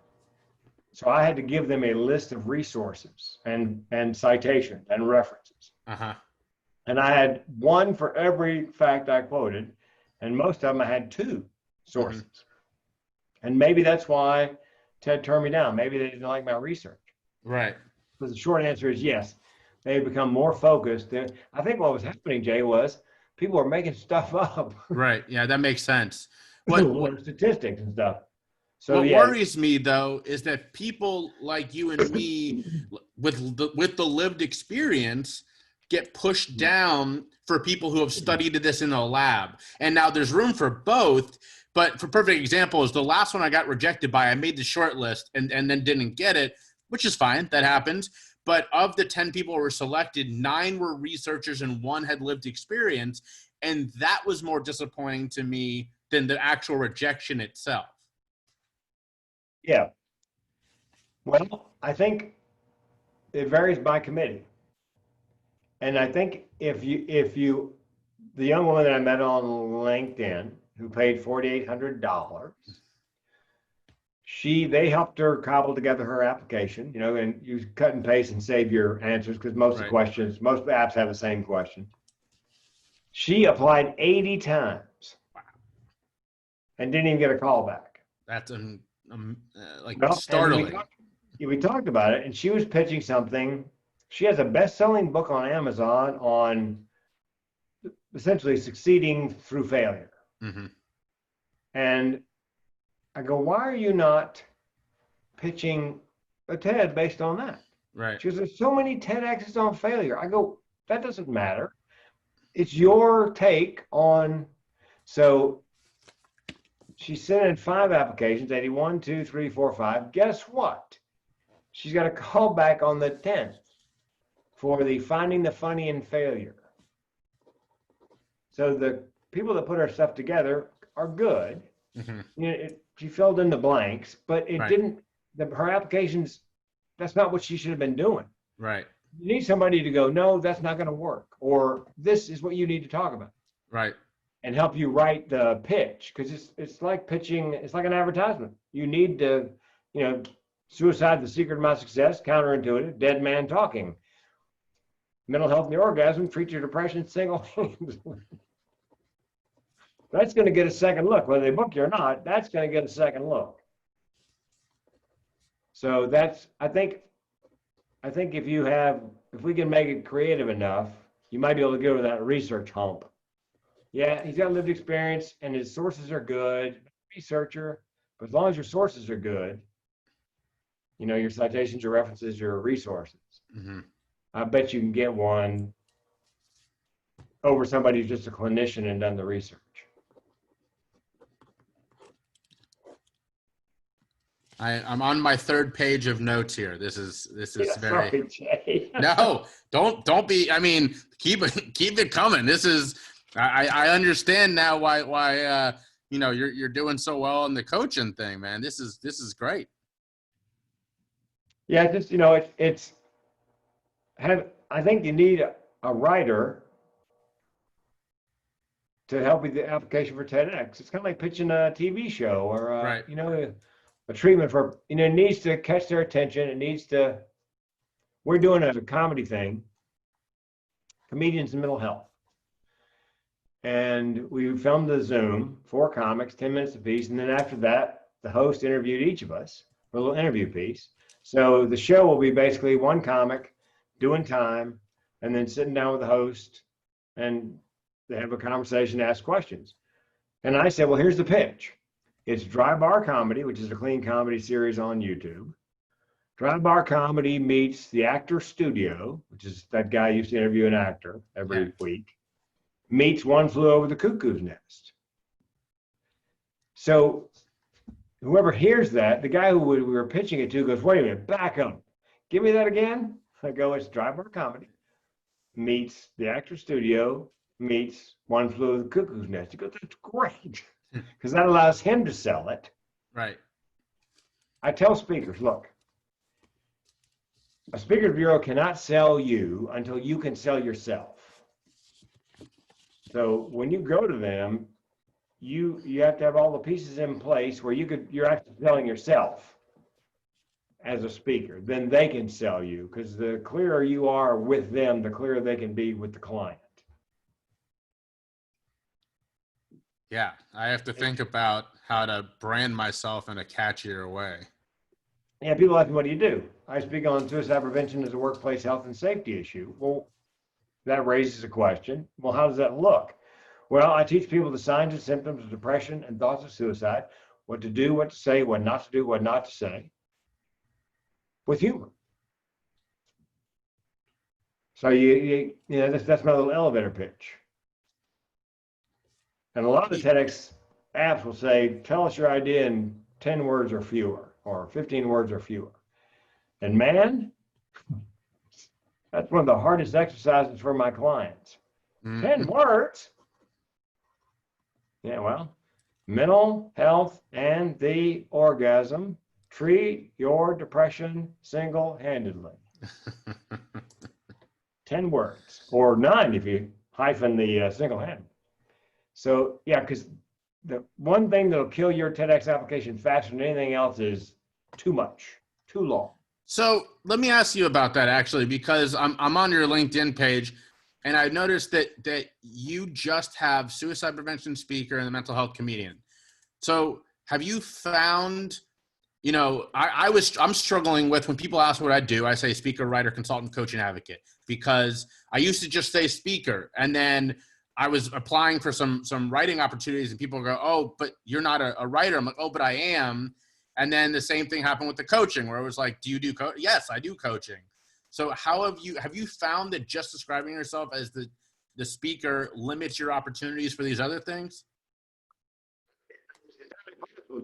So I had to give them a list of resources and citations and references. Uh-huh. And I had one for every fact I quoted, and most of them I had 2 sources. Mm-hmm. And maybe that's why turned me down. Maybe they didn't like my research. Right. But the short answer is yes. They become more focused. I think what was happening, Jay, was people were making stuff up, Right. Yeah, that makes sense. What statistics and stuff. So what yeah, worries me though is that people like you and me with the lived experience get pushed down for people who have studied this in a lab. And now there's room for both, but for perfect example is the last one I got rejected by, I made the short list and then didn't get it, which is fine. That happens. But of the 10 people who were selected, 9 were researchers and 1 had lived experience. And that was more disappointing to me than the actual rejection itself. yeah. Well, I think it varies by committee. And I think the young woman that I met on LinkedIn who paid $4,800, they helped her cobble together her application, and you cut and paste and save your answers because most Right. apps have the same question. She applied 80 times and didn't even get a call back. That's like Well, startling. we talked about it, and she was pitching something. She has a best-selling book on Amazon on essentially succeeding through failure. Mm-hmm. And I go, why are you not pitching a TED based on that? Right. She goes, there's so many TEDx's on failure. I go, that doesn't matter. It's your take on. So she sent in 5 applications, 81, 2, 3, 4, 5. Guess what? She's got a call back on the 10th for the finding the funny in failure. So the people that put our stuff together are good. Mm-hmm. She filled in the blanks, but it Right. didn't. Her applications. That's not what she should have been doing. Right. You need somebody to go, no, that's not going to work, or this is what you need to talk about, Right. and help you write the pitch, because it's like pitching. It's like an advertisement. You need to, suicide: the secret of my success, counterintuitive, dead man talking, mental health and the orgasm, treat your depression single hands. That's going to get a second look, whether they book you or not. That's going to get a second look. So I think if we can make it creative enough, you might be able to get over that research hump. Yeah, he's got lived experience and his sources are good. Researcher, but as long as your sources are good, your citations, your references, your resources, Mm-hmm. I bet you can get one over somebody who's just a clinician and done the research. I'm on my 3rd page of notes here. This is Yeah, very. sorry, Jay. No, don't be. I mean, keep it coming. This is. I understand now why you're doing so well in the coaching thing, man. This is great. Yeah, just I think you need a writer to help with the application for TEDx. It's kind of like pitching a TV show or Right. a treatment for, it needs to catch their attention. We're doing a comedy thing, comedians in mental health. And we filmed the Zoom, 4 comics, 10 minutes apiece. And then after that, the host interviewed each of us for a little interview piece. So the show will be basically 1 comic doing time and then sitting down with the host, and they have a conversation, ask questions. And I said, well, here's the pitch. It's Dry Bar Comedy, which is a clean comedy series on YouTube. Dry Bar Comedy meets the Actor Studio, which is that guy used to interview an actor every week, meets One Flew Over the Cuckoo's Nest. So whoever hears that, the guy who we were pitching it to goes, wait a minute, back up. Give me that again. I go, it's Dry Bar Comedy meets the Actor Studio meets One Flew Over the Cuckoo's Nest. He goes, that's great, because that allows him to sell it. Right. I tell speakers, look, a speaker bureau cannot sell you until you can sell yourself. So when you go to them, you have to have all the pieces in place where you're actually selling yourself as a speaker. Then they can sell you, because the clearer you are with them, the clearer they can be with the client. Yeah, I have to think about how to brand myself in a catchier way. Yeah, people ask me, what do you do? I speak on suicide prevention as a workplace health and safety issue. Well, that raises a question. Well, how does that look? Well, I teach people the signs and symptoms of depression and thoughts of suicide, what to do, what to say, what not to do, what not to say, with humor. So that's my little elevator pitch. And a lot of the TEDx apps will say, tell us your idea in 10 words or fewer, or 15 words or fewer. And man, that's one of the hardest exercises for my clients. 10 words? Yeah, well, mental health and the orgasm. Treat your depression single-handedly. 10 words, or 9 if you hyphen the single-handed. So, yeah, because the one thing that'll kill your TEDx application faster than anything else is too much, too long. So let me ask you about that actually, because I'm on your LinkedIn page, and I noticed that you just have suicide prevention speaker and the mental health comedian. So have you found, I'm struggling with when people ask what I do, I say speaker, writer, consultant, coach, and advocate, because I used to just say speaker, and then I was applying for some writing opportunities, and people go, oh, but you're not a writer. I'm like, oh, but I am. And then the same thing happened with the coaching, where it was like, do you do coaching? Yes, I do coaching. So how have you found that just describing yourself as the speaker limits your opportunities for these other things?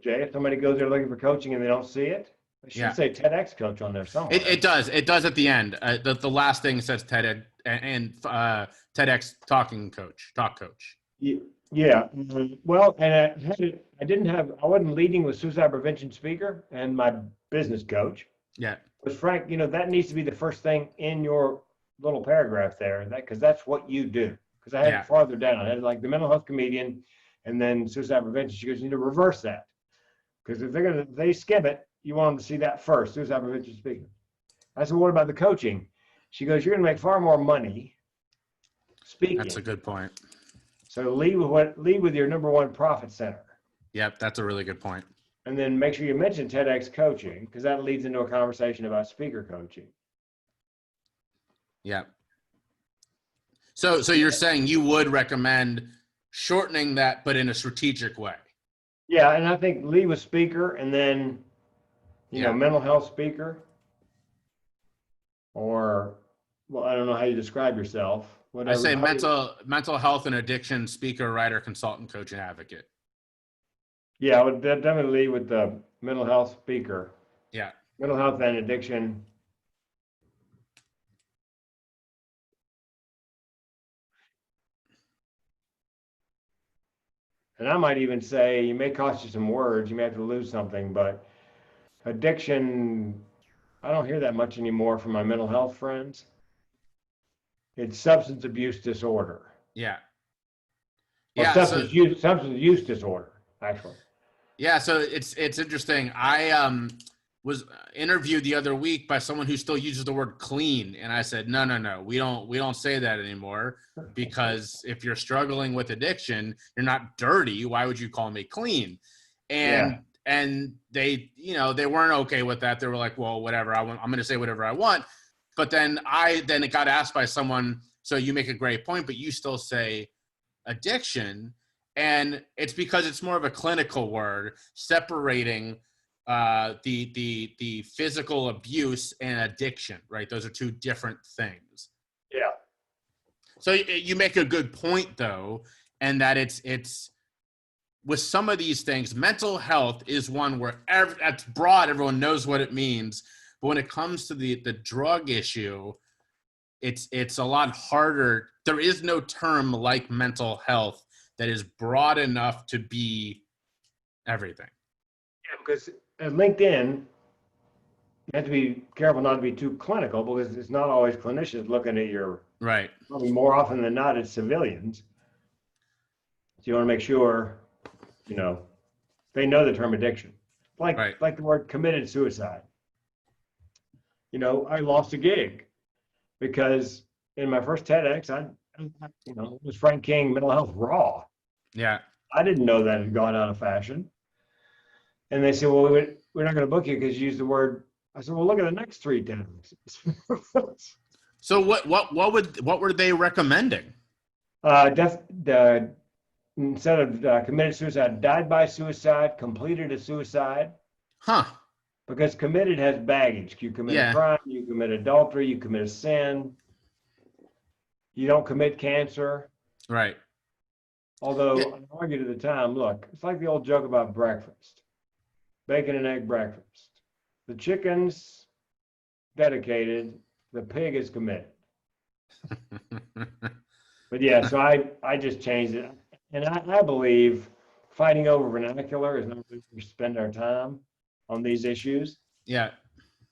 Jay, if somebody goes there looking for coaching and they don't see it, they should say TEDx coach on there somewhere. It does. It does at the end. The last thing says TED and TEDx talk coach. Yeah. Well, and I wasn't leading with suicide prevention speaker and my business coach. Yeah. But Frank, that needs to be the first thing in your little paragraph there, because that's what you do. Because I had it farther down. I had like the mental health comedian and then suicide prevention. She goes, you need to reverse that. Because if they skim it, you want them to see that first, suicide prevention speaker. I said, what about the coaching? She goes, you're going to make far more money speaking. That's a good point. So lead with your number one profit center. Yep, that's a really good point. And then make sure you mention TEDx coaching, because that leads into a conversation about speaker coaching. Yeah. So you're saying you would recommend shortening that, but in a strategic way. Yeah, and I think lead with speaker, and then mental health speaker, or I don't know how you describe yourself. Whatever. I say mental health and addiction speaker, writer, consultant, coach, and advocate. Yeah, I would definitely lead with the mental health speaker. Yeah. Mental health and addiction. And I might even say, it may cost you some words, you may have to lose something, but addiction, I don't hear that much anymore from my mental health friends. It's substance abuse disorder. Yeah. Substance use disorder, actually. Yeah, so it's interesting. I was interviewed the other week by someone who still uses the word clean, and I said, no, we don't say that anymore, because if you're struggling with addiction, you're not dirty. Why would you call me clean? And they they weren't okay with that. They were like, well, whatever. I'm going to say whatever I want. But then it got asked by someone, so you make a great point, but you still say addiction. And it's because it's more of a clinical word, separating the physical abuse and addiction, right? Those are two different things. Yeah. So you make a good point, though, and that it's with some of these things, mental health is one where that's broad, everyone knows what it means. But when it comes to the drug issue, it's a lot harder. There is no term like mental health that is broad enough to be everything. Yeah, because at LinkedIn, you have to be careful not to be too clinical, because it's not always clinicians looking at your, right. Probably more often than not, it's civilians. So you want to make sure, they know the term addiction. Like the word committed suicide. I lost a gig because in my first TEDx, it was Frank King, mental health raw. Yeah. I didn't know that had gone out of fashion. And they said, well, we're not going to book you because you used the word. I said, well, look at the next 3 times. So what were they recommending? Instead of committed suicide, died by suicide, completed a suicide. Huh. Because committed has baggage. You commit a Yeah. crime, you commit adultery, you commit a sin. You don't commit cancer. Right. Although I argued at the time, look, it's like the old joke about breakfast. Bacon and egg breakfast. The chicken's dedicated, the pig is committed. But yeah, so I just changed it. And I believe fighting over vernacular is not where we spend our time on these issues. Yeah.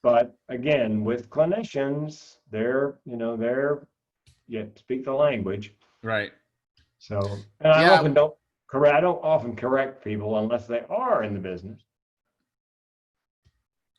But again, with clinicians, they're speak the language. Right. So, and I don't often correct people unless they are in the business.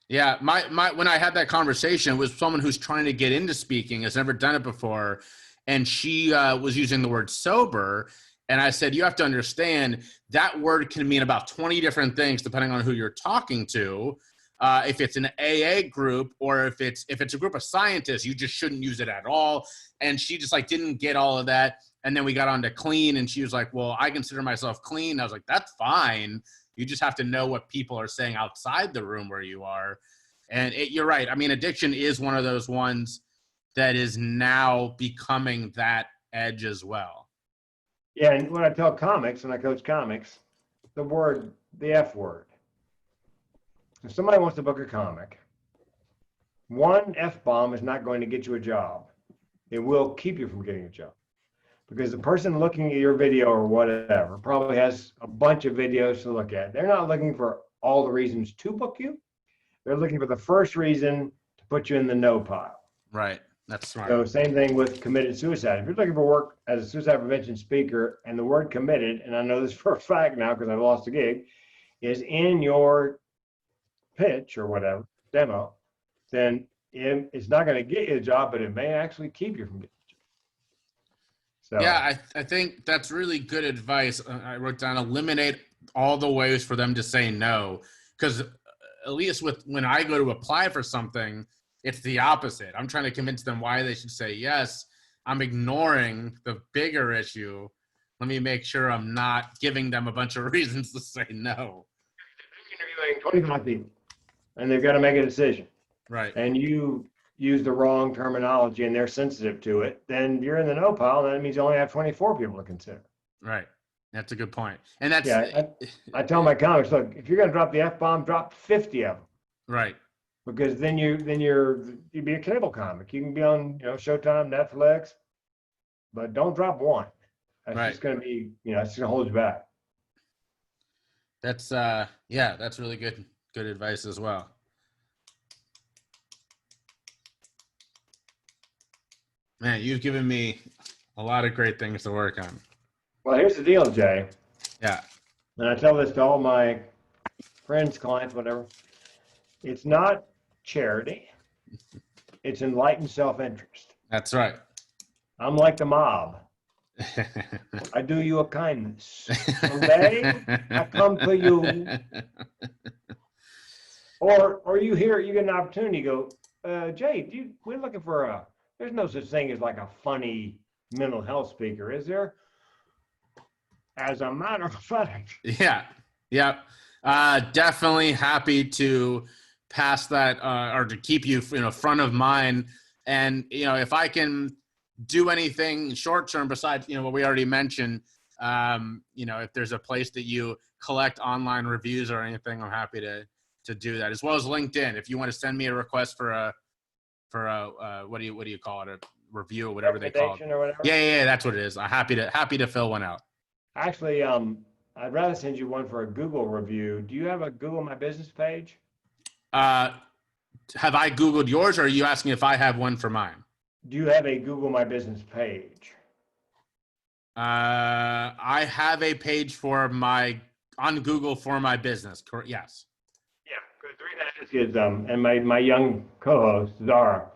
Yeah, my when I had that conversation, it was someone who's trying to get into speaking, has never done it before, and she was using the word sober, and I said, you have to understand that word can mean about 20 different things depending on who you're talking to. If it's an AA group or if it's a group of scientists, you just shouldn't use it at all. And she just like didn't get all of that. And then we got on to clean, and she was like, well, I consider myself clean. I was like, that's fine. You just have to know what people are saying outside the room where you are. And you're right. I mean, addiction is one of those ones that is now becoming that edge as well. Yeah, and when I tell comics, when I coach comics, the F word. If somebody wants to book a comic, one F-bomb is not going to get you a job. It will keep you from getting a job. Because the person looking at your video or whatever probably has a bunch of videos to look at. They're not looking for all the reasons to book you. They're looking for the first reason to put you in the no pile. Right. That's smart. So same thing with committed suicide. If you're looking for work as a suicide prevention speaker and the word committed, and I know this for a fact now because I've lost a gig, is in your pitch or whatever, demo, then it's not going to get you a job, but it may actually keep you from getting a job. So, yeah, I think that's really good advice. I wrote down eliminate all the ways for them to say no, because at least when I go to apply for something, it's the opposite. I'm trying to convince them why they should say yes. I'm ignoring the bigger issue. Let me make sure I'm not giving them a bunch of reasons to say no. They're interviewing 25 people, and they've got to make a decision. Right. And you use the wrong terminology and they're sensitive to it, then you're in the no pile. That means you only have 24 people to consider. Right. That's a good point. And that's, I tell my comics, look, if you're going to drop the F-bomb, drop 50 of them. Right. Because then you'd be a cable comic. You can be on, Showtime, Netflix, but don't drop one. That's right. just going to be, it's going to hold you back. That's, that's really good advice as well. Man, you've given me a lot of great things to work on. Well, here's the deal, Jay. Yeah. And I tell this to all my friends, clients, whatever. It's not charity. It's enlightened self-interest. That's right. I'm like the mob. I do you a kindness. Someday I come to you. Or you get an opportunity, you go, Jay, we're looking for there's no such thing as like a funny mental health speaker, is there? As a matter of fact. Yeah. Yep. Definitely happy to pass that or to keep you, front of mind. And, if I can do anything short term besides, what we already mentioned, if there's a place that you collect online reviews or anything, I'm happy to do that, as well as LinkedIn. If you want to send me a request for a what do you call it? A review or whatever they call it. Or whatever. Yeah. That's what it is. I'm happy to fill one out. Actually, I'd rather send you one for a Google review. Do you have a Google My Business page? Have I Googled yours, or are you asking if I have one for mine? Do you have a Google My Business page? I have a page on Google for my business. Correct. Yes. Yeah, because the reason I ask is, and my young co-host, Zara,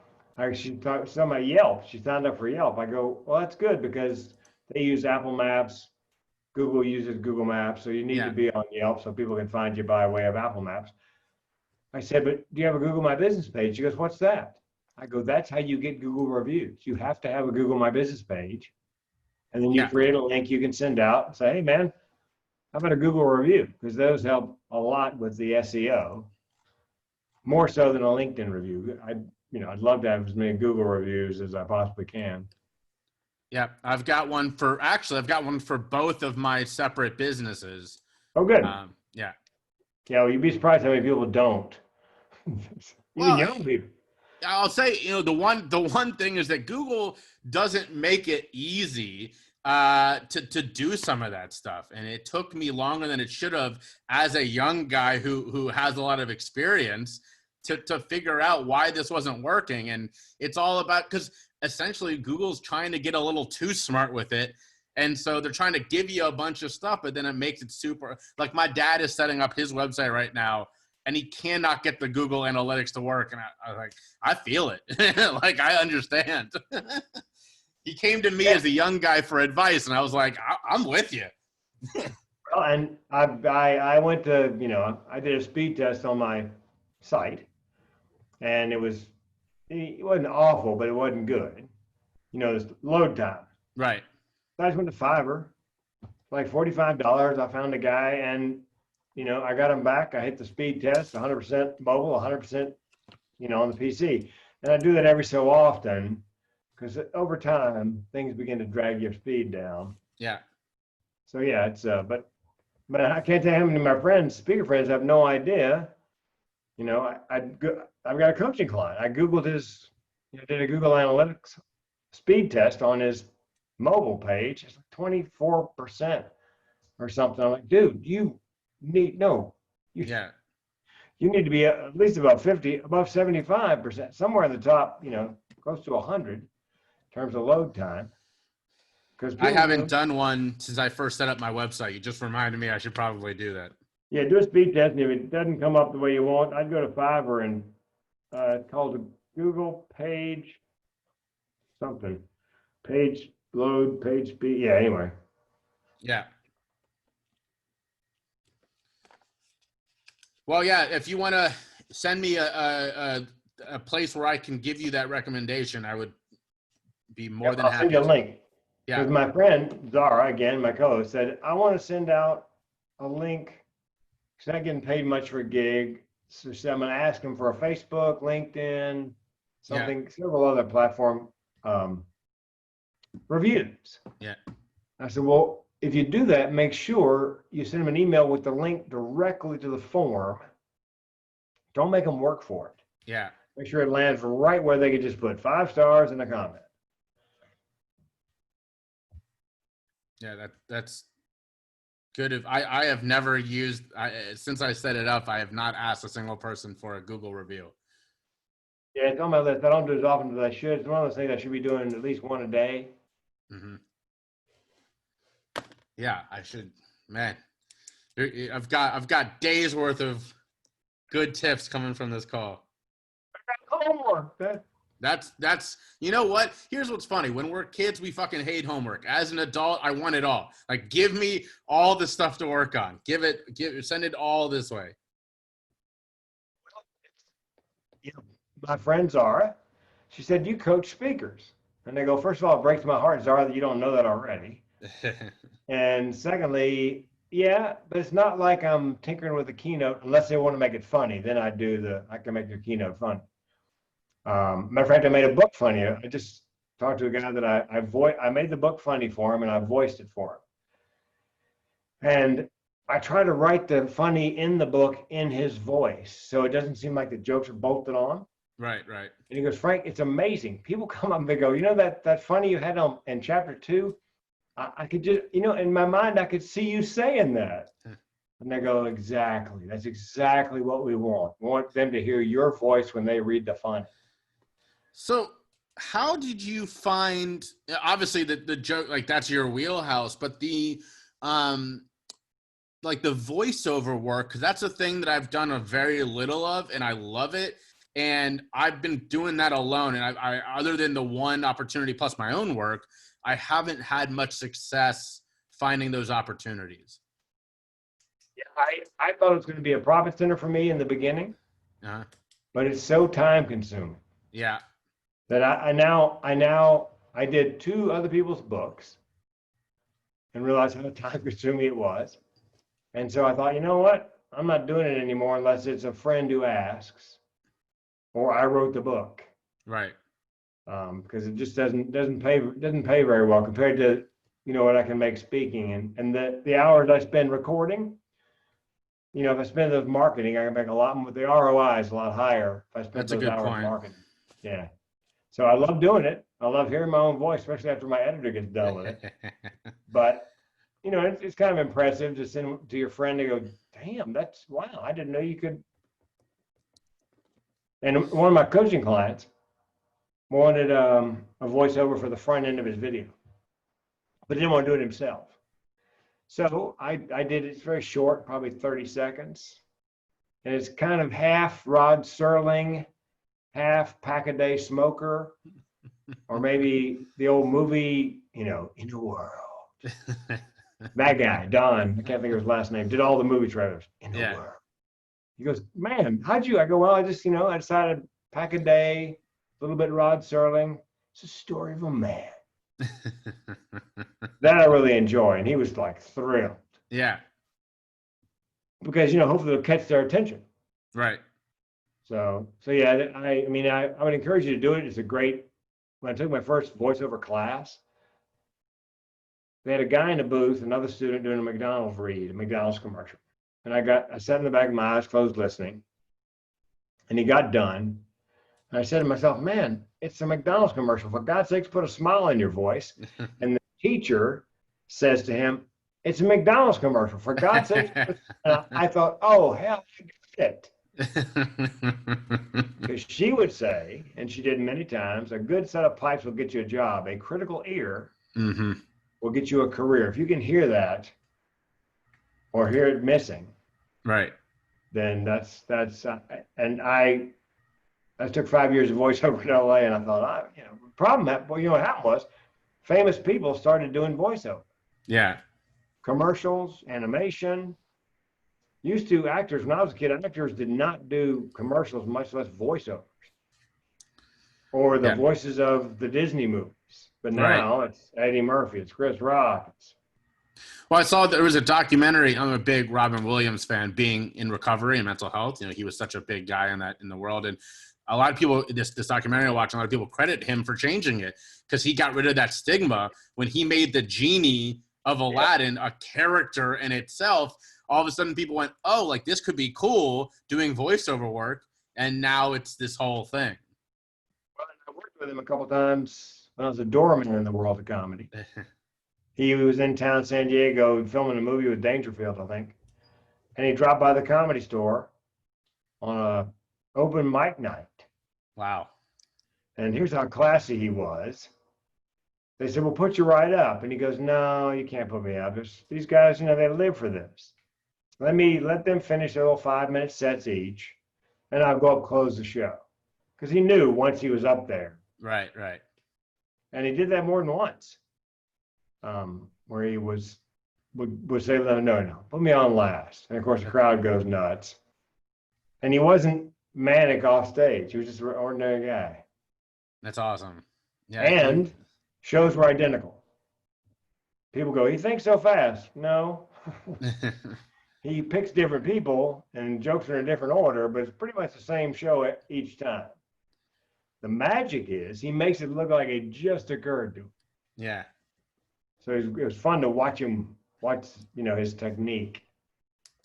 she saw my Yelp. She signed up for Yelp. I go, well, that's good because they use Apple Maps, Google uses Google Maps, so you need to Yeah. be on Yelp so people can find you by way of Apple Maps. I said, but do you have a Google My Business page? She goes, what's that? I go, that's how you get Google reviews. You have to have a Google My Business page. And then you Yeah. create a link you can send out and say, hey, man, how about a Google review? Because those help a lot with the SEO, more so than a LinkedIn review. I'd love to have as many Google reviews as I possibly can. Yeah. I've got one for both of my separate businesses. Oh, good. Yeah. Yeah, well, you'd be surprised how many people don't. Even Well, young people. I'll say, the one thing is that Google doesn't make it easy to do some of that stuff, and it took me longer than it should have as a young guy who has a lot of experience to figure out why this wasn't working. And it's all about, because essentially Google's trying to get a little too smart with it. And so they're trying to give you a bunch of stuff, but then it makes it super, like my dad is setting up his website right now and he cannot get the Google Analytics to work. And I was like, I feel it. Like, I understand. He came to me as a young guy for advice, and I was like, I'm with you. Well, and I went to, I did a speed test on my site, and it wasn't awful, but it wasn't good. This load time. Right. So I just went to Fiverr, like $45. I found a guy, and I got him back. I hit the speed test, 100% mobile, 100%, on the PC. And I do that every so often because over time things begin to drag your speed down. Yeah. So yeah, it's but I can't tell you how many of my friends, speaker friends, have no idea. I've got a coaching client. I Googled his, did a Google Analytics speed test on his mobile page. It's like 24% or something. I'm like, dude, you need you need to be at least about 50, above 75%, somewhere in the top, close to 100 in terms of load time. Because I haven't done one since I first set up my website. You just reminded me I should probably do that. Yeah, do a speed test, and if it doesn't come up the way you want, I'd go to Fiverr and it's called a Google page something, page load, page speed. Yeah, anyway. Yeah. Well, yeah, if you want to send me a place where I can give you that recommendation, I would be more than happy. I'll send you a link. Yeah. Because my friend, Zara, again, my co-host, said, I want to send out a link because I'm not getting paid much for a gig. So I'm going to ask him for a Facebook, LinkedIn, several other platform reviews. Yeah. I said, well, if you do that, make sure you send them an email with the link directly to the form. Don't make them work for it. Yeah. Make sure it lands right where they can just put 5 stars and a comment. Yeah, that's good. If I have never used, since I set it up, I have not asked a single person for a Google review. Yeah, it's on my list. I don't do it as often as I should. It's one of those things I should be doing at least one a day. Mm-hmm. Yeah, I should. Man, I've got days worth of good tips coming from this call. Homework. That's you know what? Here's what's funny. When we're kids, we fucking hate homework. As an adult, I want it all. Like, give me all the stuff to work on. Send it all this way. My friend Zara, she said, you coach speakers. And they go, first of all, it breaks my heart, Zara, that you don't know that already. And secondly, yeah, but it's not like I'm tinkering with the keynote unless they want to make it funny. Then I can make their keynote funny. Matter of fact, I made a book funny. I just talked to a guy that I made the book funny for him and I voiced it for him. And I try to write the funny in the book in his voice, so it doesn't seem like the jokes are bolted on. Right. And he goes, Frank, it's amazing. People come up and they go, that funny you had in chapter 2, I could just, in my mind, I could see you saying that. And they go, exactly. That's exactly what we want. We want them to hear your voice when they read the funny. So how did you find, obviously the joke, like that's your wheelhouse, but the, like the voiceover work, because that's a thing that I've done a very little of and I love it. And I've been doing that alone. And I other than the one opportunity plus my own work, I haven't had much success finding those opportunities? Yeah, I thought it was going to be a profit center for me in the beginning, Uh-huh. but it's so time consuming Yeah. that I did 2 other people's books and realized how time consuming it was. And so I thought, you know what? I'm not doing it anymore unless it's a friend who asks or I wrote the book. Right. Because it just doesn't pay very well compared to what I can make speaking and the hours I spend recording. If I spend those marketing, I can make a lot more. The ROI is a lot higher if I spend That's a those good hours point. marketing. Yeah. So I love doing it. I love hearing my own voice, especially after my editor gets done with it. But it's kind of impressive to send to your friend and go, damn, wow, I didn't know you could. And one of my coaching clients wanted a voiceover for the front end of his video, but didn't want to do it himself. So I did it. It's very short, probably 30 seconds. And it's kind of half Rod Serling, half Pack-a-Day Smoker, or maybe the old movie, In the World. That guy, Don, I can't think of his last name, did all the movie trailers. In the World. He goes, man, how'd you? I go, well, I just, I decided Pack-a-Day, a little bit Rod Serling. It's a story of a man. That I really enjoy. And he was like thrilled. Yeah. Because, hopefully it'll catch their attention. Right. So yeah, I would encourage you to do it. It's a great, when I took my first voiceover class, they had a guy in the booth, another student doing a McDonald's read, a McDonald's commercial. And I sat in the back of my eyes closed listening. And he got done. And I said to myself, man, it's a McDonald's commercial. For God's sakes, put a smile on your voice. And the teacher says to him, it's a McDonald's commercial. For God's sakes. And I thought, oh, hell, I got it. Because she would say, and she did many times, a good set of pipes will get you a job. A critical ear will get you a career. If you can hear that or hear it missing, right, then that's and I took 5 years of voiceover in LA, and I thought, what happened was famous people started doing voiceover. Yeah. Commercials, animation. Used to, actors, when I was a kid, actors did not do commercials, much less voiceovers or the voices of the Disney movies. But now it's Eddie Murphy, it's Chris Rock. Well, I saw there was a documentary. I'm a big Robin Williams fan, being in recovery and mental health. He was such a big guy in the world. And a lot of people, this documentary I watched, a lot of people credit him for changing it because he got rid of that stigma when he made the genie of Aladdin a character in itself. All of a sudden people went, oh, like this could be cool doing voiceover work. And now it's this whole thing. Well, I worked with him a couple times when I was a doorman in the world of comedy. He was in town, San Diego, filming a movie with Dangerfield, I think. And he dropped by the Comedy Store on a open mic night. Wow. And here's how classy he was. They said, well, put you right up. And he goes, no, you can't put me up. These guys, they live for this. Let them finish their little 5-minute sets each, and I'll go up close the show. Because he knew once he was up there. Right. And he did that more than once. Where he would say, no, put me on last. And of course the crowd goes nuts. And he wasn't manic off stage. He was just an ordinary guy. That's awesome. Yeah. And shows were identical. People go, he thinks so fast. No. He picks different people and jokes in a different order, but it's pretty much the same show each time. The magic is he makes it look like it just occurred to him. Yeah. So it was fun to watch his technique.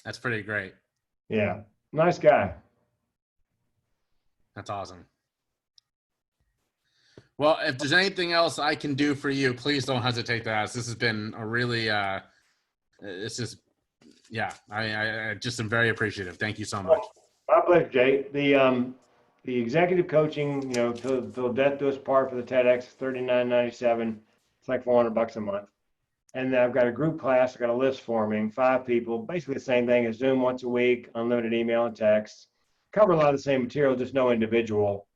That's pretty great. Yeah. Nice guy. That's awesome. Well, if there's anything else I can do for you, please don't hesitate to ask. This has been a really, I just am very appreciative. Thank you so much. My pleasure, Jay. The executive coaching, till death do us part for the TEDx, $39.97. It's like $400 a month. And I've got a group class. I've got a list forming, 5 people, basically the same thing as Zoom once a week, unlimited email and text. Cover a lot of the same material, just no individual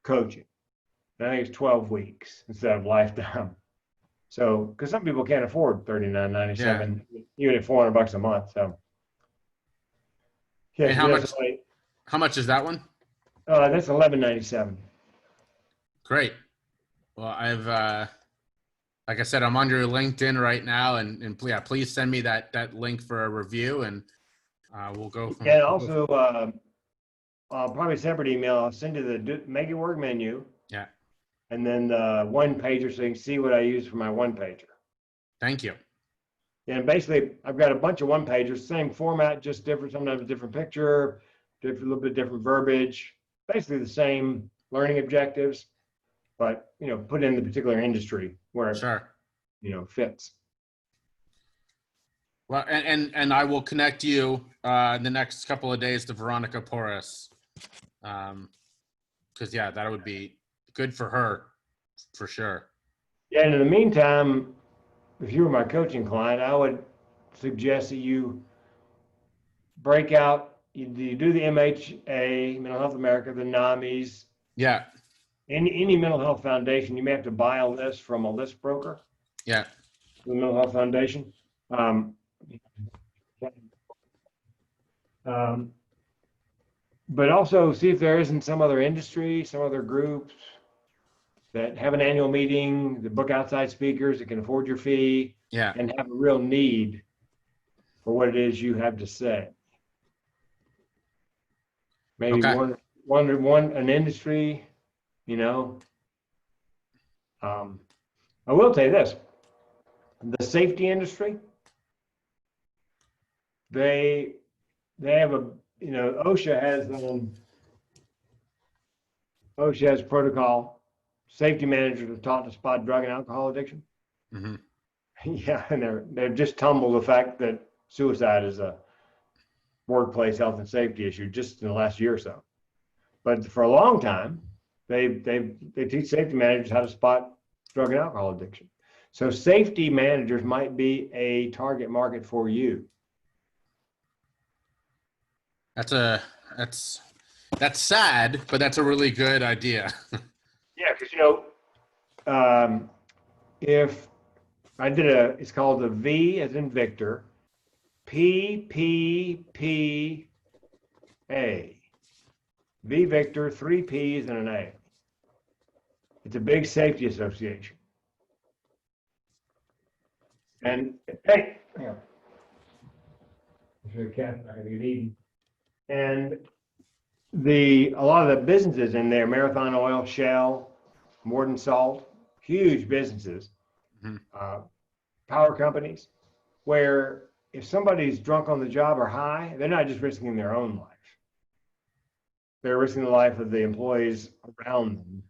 coaching. And I think it's 12 weeks instead of lifetime. So, because some people can't afford $39.97, Yeah. even at $400 a month. So, yeah, And because that's only how much is that one? that's $11.97. Great. Well, like I said, I'm on your LinkedIn right now, and yeah, please send me that link for a review, and we'll go from. And also, probably a separate email. I'll send you the Make It Work menu, Yeah. and then the one pager, so you can see what I use for my one pager. Thank you. And basically, I've got a bunch of one pagers, same format, just different. Sometimes a different picture, a little bit different verbiage. Basically, the same learning objectives, but put in the particular industry where it Sure. fits. Well, and I will connect you in the next couple of days to Veronica Porras, because yeah, that would be good for her, for sure. Yeah, and in the meantime, if you were my coaching client, I would suggest that you break out. You do the MHA, Mental Health America, the NAMIs, Yeah. any mental health foundation. You may have to buy a list from a list broker, Yeah. the Mental Health Foundation. Um, but also see if there isn't some other industry, some other groups that have an annual meeting, that book outside speakers that can afford your fee Yeah. and have a real need for what it is you have to say. Maybe Okay. one an industry, I will tell you this, the safety industry, they have OSHA has protocol. Safety managers are taught to spot drug and alcohol addiction. Mm-hmm. Yeah, and they've just tumbled the fact that suicide is a workplace health and safety issue just in the last year or so. But for a long time, they teach safety managers how to spot drug and alcohol addiction. So safety managers might be a target market for you. That's sad, but that's a really good idea. Yeah, because if I did it's called the V as in Victor, PPPA. V Victor, 3 P's and an A. It's a big safety association. And hey, yeah. The cat's not gonna get eaten. And a lot of the businesses in there, Marathon Oil, Shell, Morden Salt, huge businesses, Mm-hmm. power companies, where if somebody's drunk on the job or high, they're not just risking their own life. They're risking the life of the employees around them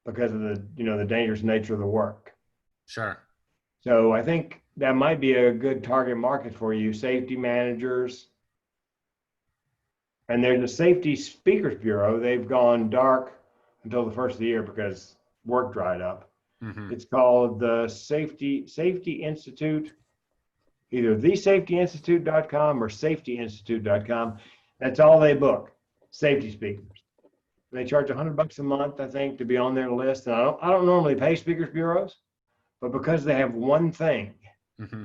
because of the dangerous nature of the work. Sure. So I think that might be a good target market for you, safety managers. And there's a safety speakers bureau. They've gone dark until the first of the year because work dried up. Mm-hmm. It's called the Safety Institute, either thesafetyinstitute.com or safetyinstitute.com. That's all they book, safety speakers. They charge $100 a month, I think, to be on their list. And I don't normally pay speakers bureaus, but because they have one thing, Mm-hmm.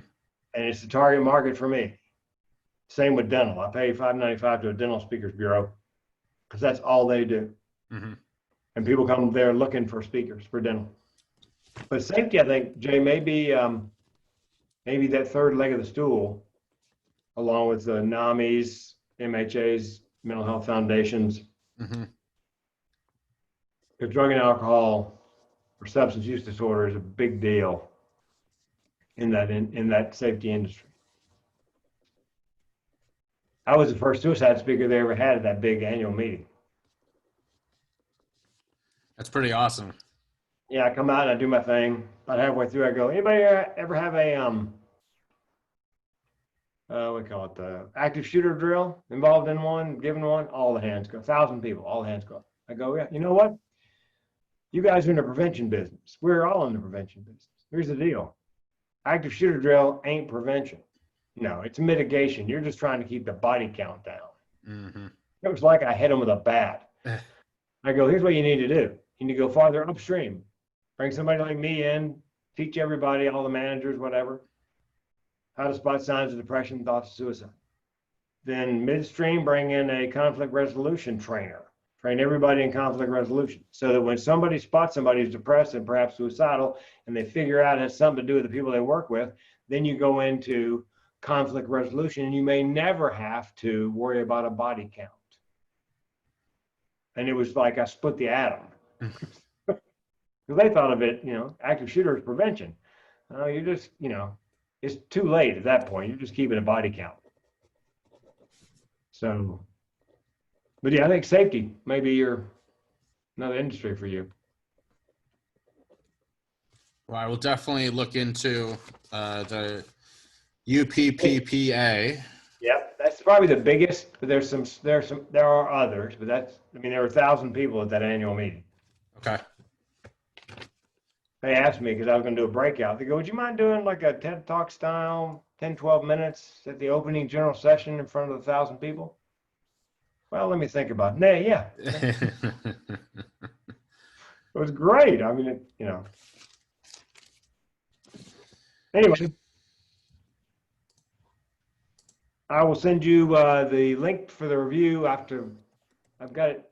and it's the target market for me. Same with dental. I pay $5.95 to a dental speakers bureau because that's all they do. Mm-hmm. And people come there looking for speakers for dental. But safety, I think, Jay, maybe that third leg of the stool, along with the NAMIs, MHAs, mental health foundations, Mm-hmm. because drug and alcohol or substance use disorder is a big deal in that safety industry. I was the first suicide speaker they ever had at that big annual meeting. That's pretty awesome. Yeah, I come out and I do my thing. About halfway through, I go, anybody ever have a what do we call it, the active shooter drill, involved in one, given one? All the hands go. 1,000 people, all the hands go. I go, yeah, you know what? You guys are in the prevention business. We're all in the prevention business. Here's the deal. Active shooter drill ain't prevention. No, it's mitigation. You're just trying to keep the body count down. Mm-hmm. It was like I hit him with a bat. I go, here's what you need to do. You need to go farther upstream. Bring somebody like me in, teach everybody, all the managers, whatever, how to spot signs of depression, thoughts of suicide. Then midstream, bring in a conflict resolution trainer. Train everybody in conflict resolution so that when somebody spots somebody who's depressed and perhaps suicidal, and they figure out it has something to do with the people they work with, then you go into conflict resolution, and you may never have to worry about a body count. And it was like I split the atom. Because they thought of it, active shooters prevention. You just, it's too late at that point. You're just keeping a body count. So, but yeah, I think safety may be another industry for you. Well, I will definitely look into the UPPPA. Yep, that's probably the biggest. But there are others, but there were 1,000 people at that annual meeting. Okay. They asked me because I was going to do a breakout. They go, "Would you mind doing like a TED Talk style, 10, 12 minutes at the opening general session in front of 1,000 people?" Well, let me think about it. Nah, yeah. It was great. I mean, Anyway, I will send you the link for the review after I've got it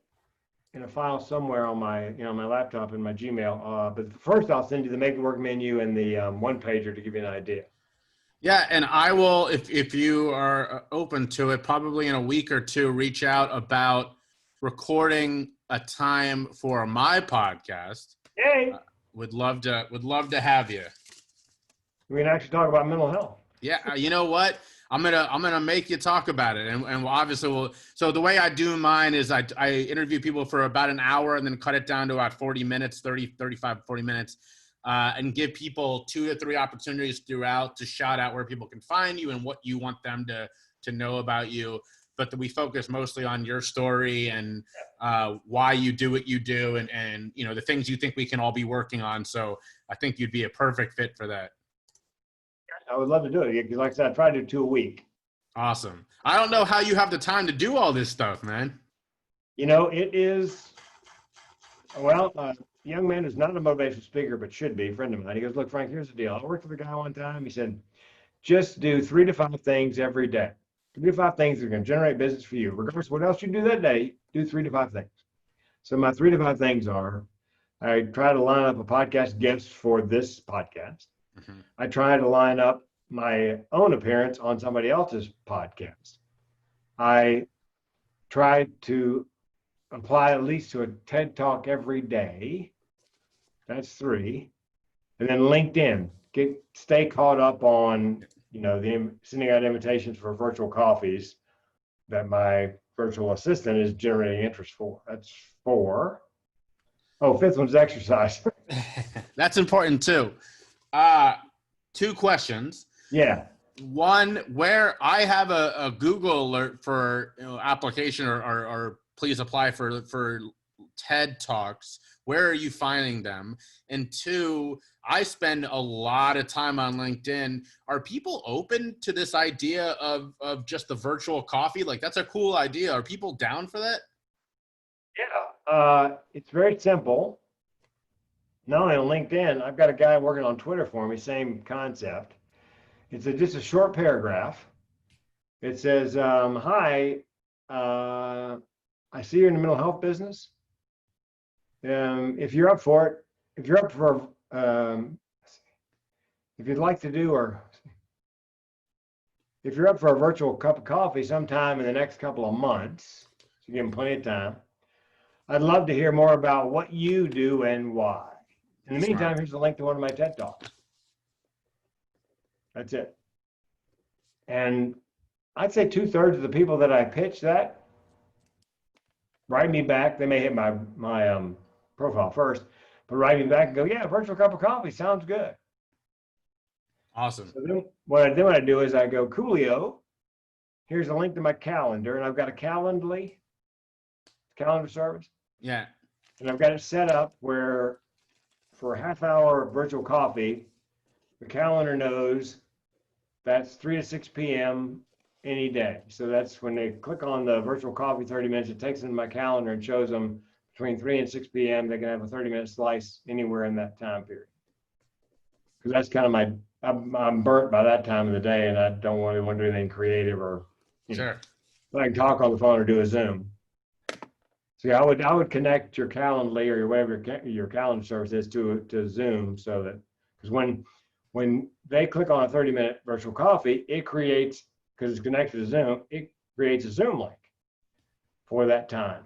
in a file somewhere on my, my laptop in my Gmail. But first, I'll send you the Make It Work menu and the one pager to give you an idea. Yeah, and I will, if you are open to it, probably in a week or two, reach out about recording a time for my podcast. Yay! Would love to have you. We can actually talk about mental health. Yeah, you know what? I'm gonna make you talk about it, and obviously we'll. So the way I do mine is I interview people for about an hour and then cut it down to about 40 minutes, 35, 40 minutes. And give people 2 to 3 opportunities throughout to shout out where people can find you and what you want them to know about you. But we focus mostly on your story and why you do what you do and the things you think we can all be working on. So I think you'd be a perfect fit for that. I would love to do it because, like I said, I try to do 2 a week. Awesome. I don't know how you have the time to do all this stuff, man. It is, well, young man who's not a motivational speaker, but should be, a friend of mine. He goes, "Look, Frank, here's the deal. I worked with a guy one time. He said, just do 3 to 5 things every day. 3 to 5 things that are going to generate business for you. Regardless of what else you do that day, do 3 to 5 things." So my 3 to 5 things are, I try to line up a podcast guest for this podcast. Mm-hmm. I try to line up my own appearance on somebody else's podcast. I try to apply at least to a TED Talk every day. That's 3. And then LinkedIn, stay caught up on, the sending out invitations for virtual coffees that my virtual assistant is generating interest for. That's 4. Oh, 5th one's exercise. That's important too. 2 questions. Yeah. One, where I have a Google alert for application or please apply for TED Talks. Where are you finding them? And 2, I spend a lot of time on LinkedIn. Are people open to this idea of just the virtual coffee? Like, that's a cool idea. Are people down for that? Yeah. It's very simple. Not only on LinkedIn, I've got a guy working on Twitter for me, same concept. It's just a short paragraph. It says, "Hi, I see you're in the mental health business. If you're up for it, if you'd like to do, or if you're up for a virtual cup of coffee sometime in the next couple of months, so you give them plenty of time, I'd love to hear more about what you do and why. In the meantime, here's the link to one of my TED Talks." That's it. And I'd say 2/3 of the people that I pitch that write me back. They may hit my profile first, but write me back and go, "Yeah, virtual cup of coffee sounds good." Awesome. So then what I do is I go, "Coolio, here's a link to my calendar," and I've got a calendar service. Yeah. And I've got it set up where for a half hour of virtual coffee, the calendar knows that's 3 to 6 p.m. any day. So that's when they click on the virtual coffee 30 minutes, it takes them to my calendar and shows them between 3 and 6 p.m. They can have a 30-minute slice anywhere in that time period. because that's kind of I'm burnt by that time of the day, and I don't really want to do anything creative or, Sure. I can talk on the phone or do a Zoom. So yeah, I would connect your Calendly or whatever your calendar service is to Zoom, so that, because when they click on a 30-minute virtual coffee, it creates, because it's connected to Zoom, it creates a Zoom link for that time,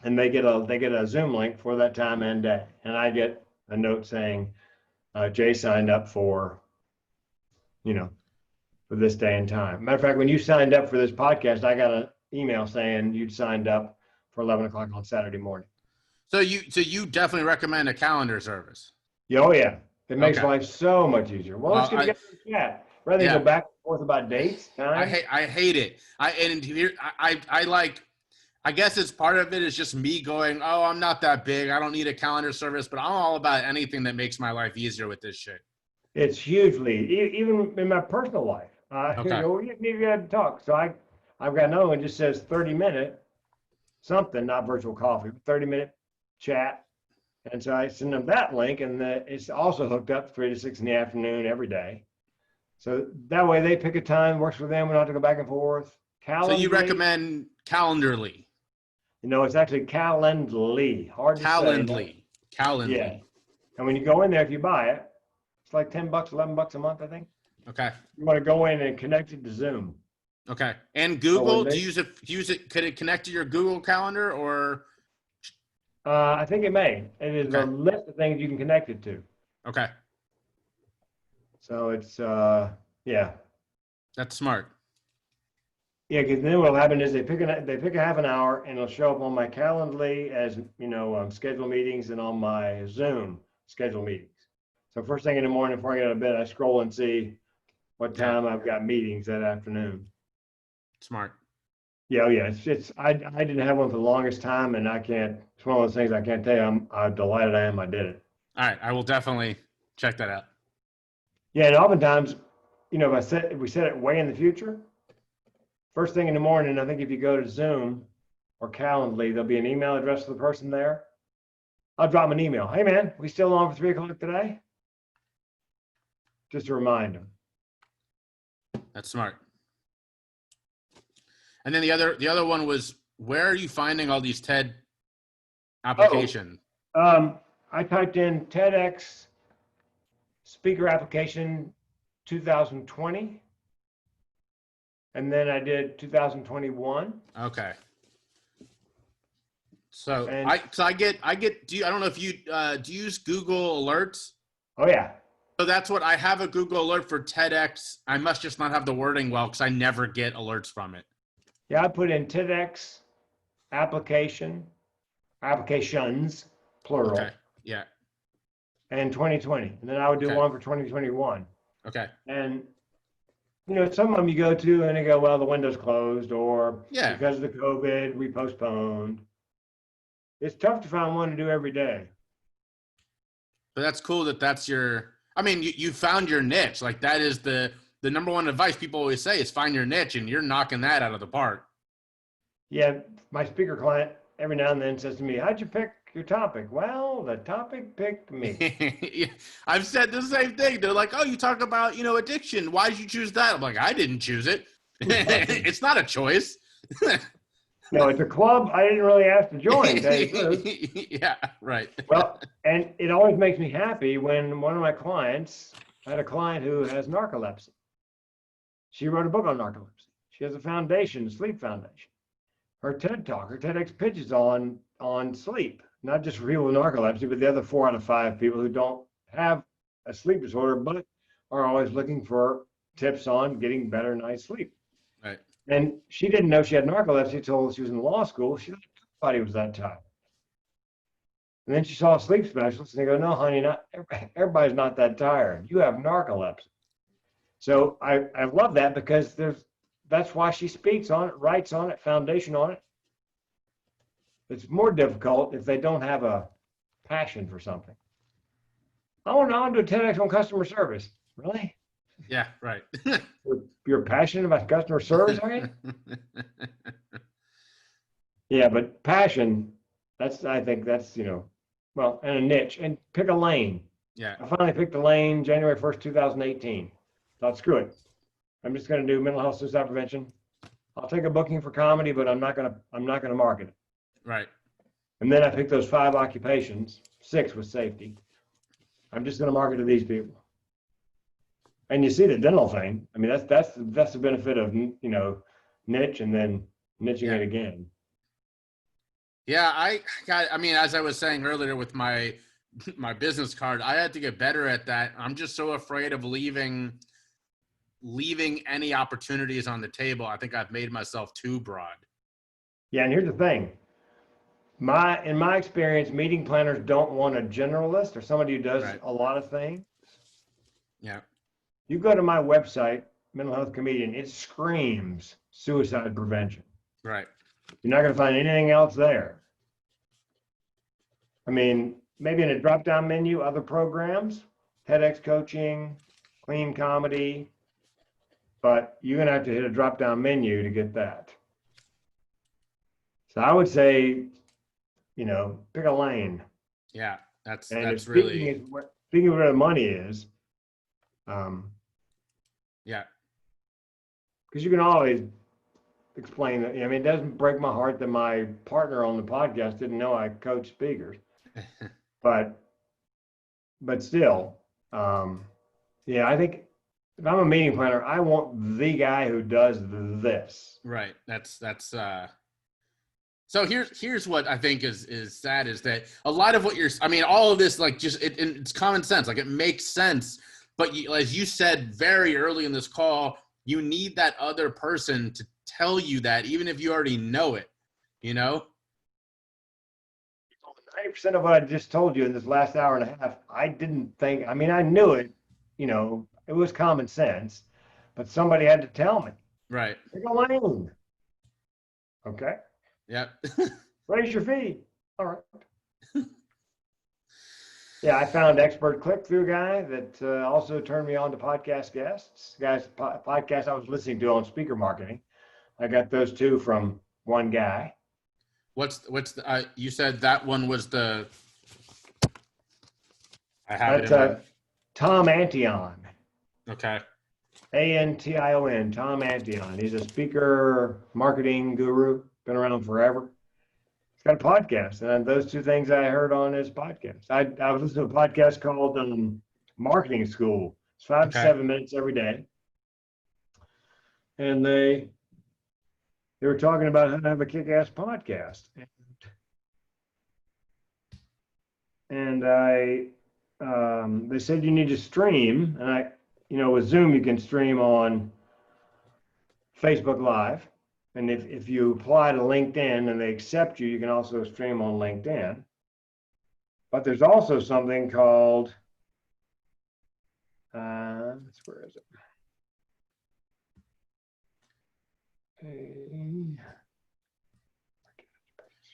and they get a Zoom link for that time and day, and I get a note saying Jay signed up for, for this day and time. Matter of fact, when you signed up for this podcast, I got an email saying you'd signed up for 11 o'clock on Saturday morning. So you definitely recommend a calendar service? Yeah, oh yeah, it makes Okay. life so much easier. Well, let's get together and chat rather than Yeah. go back and forth about dates, time. I hate it. I like. I guess it's part of it is just me going, oh, I'm not that big. I don't need a calendar service, but I'm all about anything that makes my life easier with this shit. It's hugely, even in my personal life. Okay. We got to talk. So I've got another one, just says 30-minute something, not virtual coffee, 30-minute chat. And so I send them that link, and it's also hooked up 3 to 6 in the afternoon every day. So that way they pick a time, works for them. We don't have to go back and forth. So you recommend Calendarly? It's actually Calendly. Hard to say. Calendly. Yeah. And when you go in there, if you buy it, it's like $10, $11 a month, I think. Okay. You want to go in and connect it to Zoom. Okay. And Google, they, do you use it? Could it connect to your Google Calendar or? I think it may. It is Okay. a list of things you can connect it to. Okay. So it's, yeah. That's smart. Yeah, because then what'll happen is they pick a half an hour, and it'll show up on my Calendly as, scheduled meetings, and on my Zoom scheduled meetings. So first thing in the morning before I get out of bed, I scroll and see what time I've got meetings that afternoon. Smart. Yeah, oh yeah. I didn't have one for the longest time, and it's one of those things I can't tell you. I'm delighted I did it. All right, I will definitely check that out. Yeah, and oftentimes, if we set it way in the future, first thing in the morning, I think if you go to Zoom or Calendly, there'll be an email address to the person there. I'll drop them an email. Hey man, we still on for 3 o'clock today? Just to remind them. That's smart. And then the other one was, where are you finding all these TED applications? I typed in TEDx speaker application 2020, and then I did 2021. Okay. So And, I get. I don't know if you do you use Google Alerts? Oh yeah. So that's what I have, a Google alert for TEDx. I must just not have the wording well because I never get alerts from it. Yeah, I put in TEDx applications, plural. Okay. Yeah. And 2020. And then I would do Okay. one for 2021. Okay. And, some of them you go to and they go, well, the window's closed, or because of the COVID, we postponed. It's tough to find one to do every day. But that's cool that's your, I mean, you found your niche. Like that is the number one advice people always say is find your niche, and you're knocking that out of the park. Yeah, my speaker client every now and then says to me, how'd you pick your topic? Well, the topic picked me. Yeah, I've said the same thing. They're like, oh, you talk about, addiction. Why did you choose that? I'm like, I didn't choose it. It's not a choice. No, it's a club I didn't really ask to join. Yeah, right. Well, and it always makes me happy when one of my clients, I had a client who has narcolepsy. She wrote a book on narcolepsy. She has a foundation, a sleep foundation. Her TED Talk, her TEDx pitch is on sleep, not just for people with narcolepsy, but the other 4 out of 5 people who don't have a sleep disorder, but are always looking for tips on getting better night's sleep. Right. And she didn't know she had narcolepsy until she was in law school. She thought he was that tired. And then she saw a sleep specialist, and they go, no, honey, not everybody's not that tired. You have narcolepsy. So I love that, because that's why she speaks on it, writes on it, foundation on it. It's more difficult if they don't have a passion for something. I want to do a TEDx on customer service. Really? Yeah, right. You're passionate about customer service, are you? Yeah, but passion, I think that's, and a niche, and pick a lane. Yeah. I finally picked the lane January 1st, 2018. Thought, screw it. I'm just going to do mental health suicide prevention. I'll take a booking for comedy, but I'm not going to market it. Right. And then I picked those 5 occupations, 6 with safety. I'm just going to market to these people. And you see the dental thing. I mean, that's the benefit of, niche and then niching it again. Yeah, I mean, as I was saying earlier with my business card, I had to get better at that. I'm just so afraid of leaving any opportunities on the table. I think I've made myself too broad. Yeah, and here's the thing. In my experience, meeting planners don't want a generalist or somebody who does a lot of things. Yeah. You go to my website, Mental Health Comedian, it screams suicide prevention. Right. You're not going to find anything else there. I mean, maybe in a drop-down menu, other programs, TEDx coaching, clean comedy, but you're going to have to hit a drop-down menu to get that. So I would say, pick a lane. Yeah, that's really speaking of where the money is. Yeah. Because you can always explain that. I mean, it doesn't break my heart that my partner on the podcast didn't know I coach speakers, but still, I think if I'm a meeting planner, I want the guy who does this. Right. That's so here's what I think is sad is that a lot of what all of this, like, just it's common sense, like it makes sense. But as you said very early in this call, you need that other person to tell you that, even if you already know it, 90% of what I just told you in this last hour and a half, I didn't think, I knew it, it was common sense, but somebody had to tell me. Right. Pick a lane. Okay. Yep. Raise your fee. All right. Yeah, I found expert click-through guy that also turned me on to podcast guests. Guys, podcast I was listening to on speaker marketing. I got those 2 from one guy. What's the, you said that one was the, I have it in Tom Antion. Okay. Antion, Tom Antion. He's a speaker marketing guru, been around forever. He's got a podcast, and those 2 things I heard on his podcast. I was listening to a podcast called Marketing School. It's 5 to 7 minutes every day. And they were talking about how to have a kick-ass podcast. And they said you need to stream. And with Zoom, you can stream on Facebook Live. And if you apply to LinkedIn and they accept you, you can also stream on LinkedIn. But there's also something called, where is it?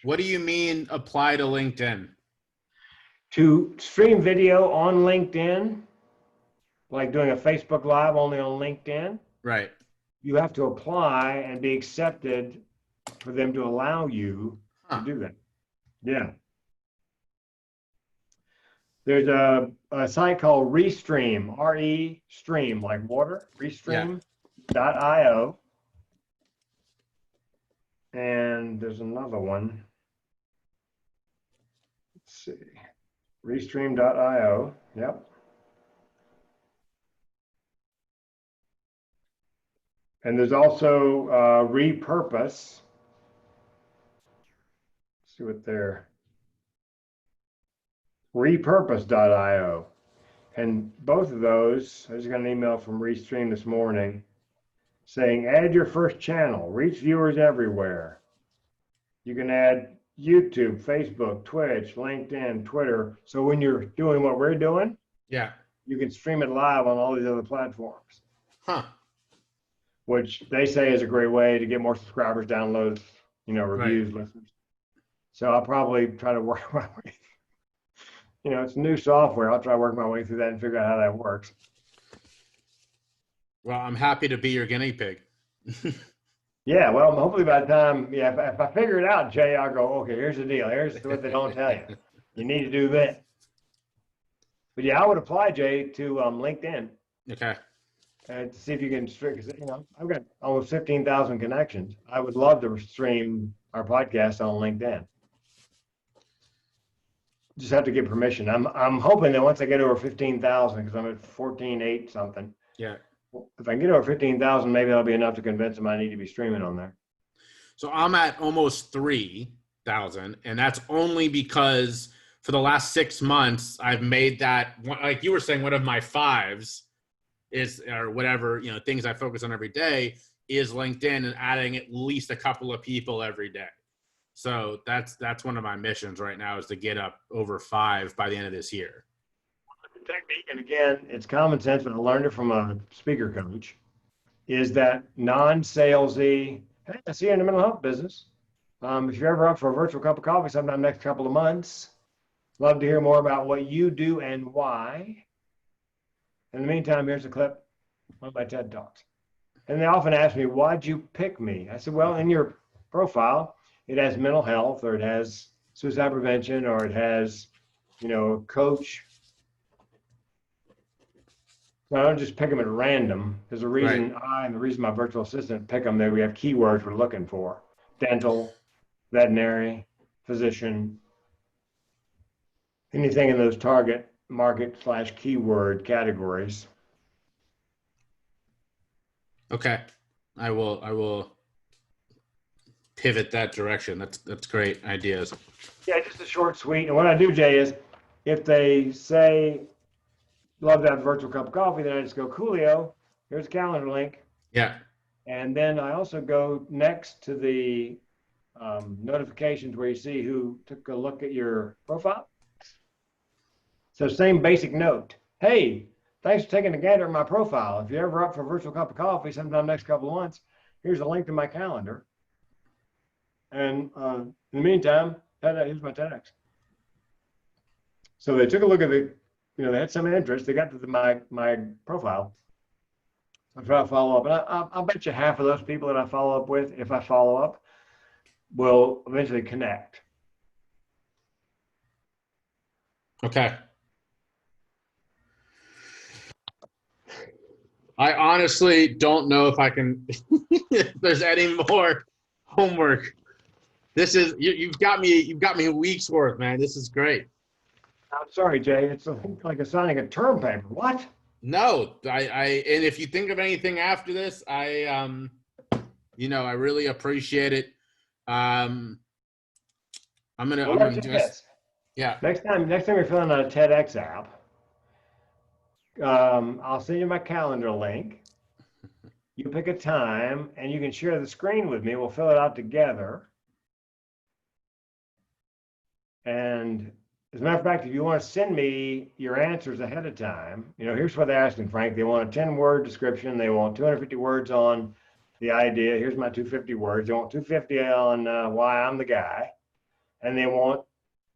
What do you mean apply to LinkedIn? To stream video on LinkedIn, like doing a Facebook Live only on LinkedIn. Right. You have to apply and be accepted for them to allow you to do that. Yeah. There's a site called Restream, R-E-Stream, like water, Restream.io. And there's another one. Let's see. Restream.io. Yep. And there's also Repurpose. Let's see what they're. Repurpose.io. And both of those, I just got an email from Restream this morning saying, add your first channel, reach viewers everywhere. You can add YouTube, Facebook, Twitch, LinkedIn, Twitter. So when you're doing what we're doing, you can stream it live on all these other platforms. Which they say is a great way to get more subscribers, downloads, reviews, listeners. So I'll probably try to work my way. It's new software. I'll try to work my way through that and figure out how that works. Well, I'm happy to be your guinea pig. Yeah, well, hopefully by the time, if I figure it out, Jay, I'll go, okay, here's the deal. Here's what they don't tell you. You need to do this. But yeah, I would apply, Jay, to LinkedIn Okay. and to see if you can stream. Because I've got almost 15,000 connections. I would love to stream our podcast on LinkedIn. Just have to get permission. I'm hoping that once I get over 15,000, because I'm at 14.8 something. Yeah. If I can get over 15,000, maybe that'll be enough to convince them I need to be streaming on there. So I'm at almost 3,000, and that's only because for the last 6 months I've made that, like you were saying, one of my fives is, or whatever, things I focus on every day is LinkedIn, and adding at least a couple of people every day. So that's one of my missions right now, is to get up over 5 by the end of this year. The technique, and again, it's common sense, but I learned it from a speaker coach, is that non-salesy, hey, I see you in the mental health business. If you're ever up for a virtual cup of coffee sometime next couple of months, love to hear more about what you do and why. In the meantime, here's a clip of my TED Talks. And they often ask me, why'd you pick me? I said, well, in your profile, it has mental health, or it has suicide prevention, or it has, coach. So I don't just pick them at random. There's a reason and the reason my virtual assistant pick them, that we have keywords we're looking for: dental, veterinary, physician, anything in those target market / keyword categories. Okay. I will pivot that direction. That's great ideas. Yeah, just a short, sweet. And what I do, Jay, is if they say, love to have a virtual cup of coffee, then I just go, Coolio, here's a calendar link. Yeah. And then I also go next to the notifications where you see who took a look at your profile. So same basic note. Hey, thanks for taking a gander at my profile. If you're ever up for a virtual cup of coffee sometime next couple of months, here's a link to my calendar. And in the meantime, here's my TEDx. So they took a look at the, they had some interest. They got to my profile. I try to follow up. And I'll bet you half of those people that I follow up with, if I follow up, will eventually connect. Okay. I honestly don't know if I can, if there's any more homework. This is, you've got me a week's worth, man. This is great. I'm sorry, Jay. It's like assigning a term paper. What? No, and if you think of anything after this, I really appreciate it. I'm gonna do this. Yeah. Next time you're filling out a TEDx app, I'll send you my calendar link. You pick a time, and you can share the screen with me. We'll fill it out together. And as a matter of fact, if you want to send me your answers ahead of time, here's what they're asking, Frank. They want a 10-word description. They want 250 words on the idea. Here's my 250 words. They want 250 on why I'm the guy. And they want,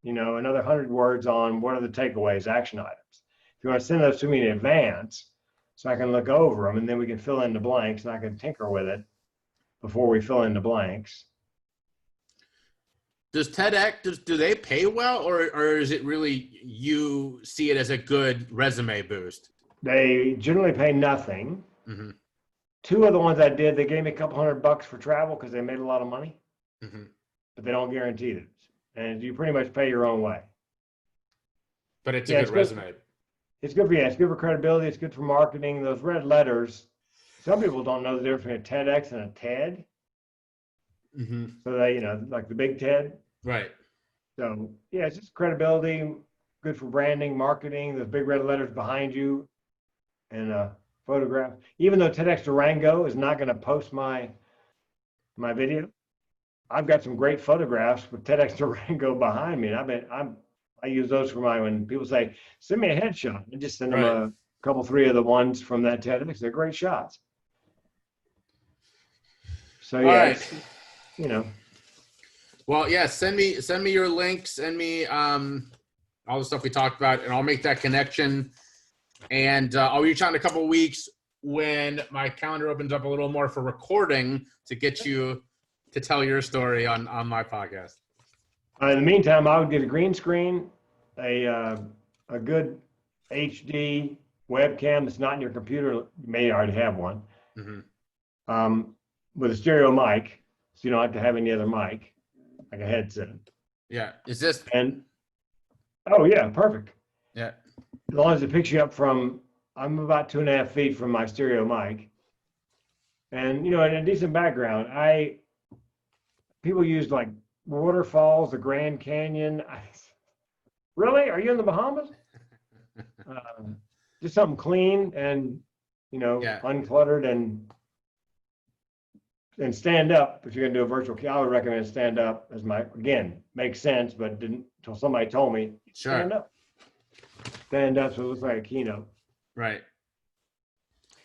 another 100 words on what are the takeaways, action items. If you want to send those to me in advance so I can look over them, and then we can fill in the blanks, and I can tinker with it before we fill in the blanks. Does TEDx, do they pay well, or is it really, you see it as a good resume boost? They generally pay nothing. Mm-hmm. 2 of the ones I did, they gave me a couple $100 for travel because they made a lot of money. Mm-hmm. But they don't guarantee it. And you pretty much pay your own way. But it's a good resume. It's good for you. It's good for credibility. It's good for marketing. Those red letters, some people don't know the difference between a TEDx and a TED. Mm-hmm. So they, like the big TED. Right. So yeah, it's just credibility, good for branding, marketing, those big red letters behind you, and a photograph. Even though TEDx Durango is not going to post my video, I've got some great photographs with TEDx Durango behind me. And I use those for when people say, send me a headshot. I just send them a couple, 3 of the ones from that TEDx. They're great shots. So yeah, Well, yeah, send me your link, send me all the stuff we talked about, and I'll make that connection. And I'll reach out in a couple of weeks when my calendar opens up a little more for recording to get you to tell your story on my podcast. In the meantime, I would get a green screen, a good HD webcam that's not in your computer. You may already have one. Mm-hmm. With a stereo mic, so you don't have to have any other mic, like a headset. Yeah. Is this? And oh yeah, perfect. Yeah. As long as it picks you up from, I'm about 2.5 feet from my stereo mic, and in a decent background. People use like waterfalls, the Grand Canyon. Really? Are you in the Bahamas? Just something clean and Yeah. uncluttered and stand up. If you're gonna do a virtual, I would recommend stand up as again, makes sense, but didn't until somebody told me Sure. stand up. Stand up so it looks like a keynote. Right.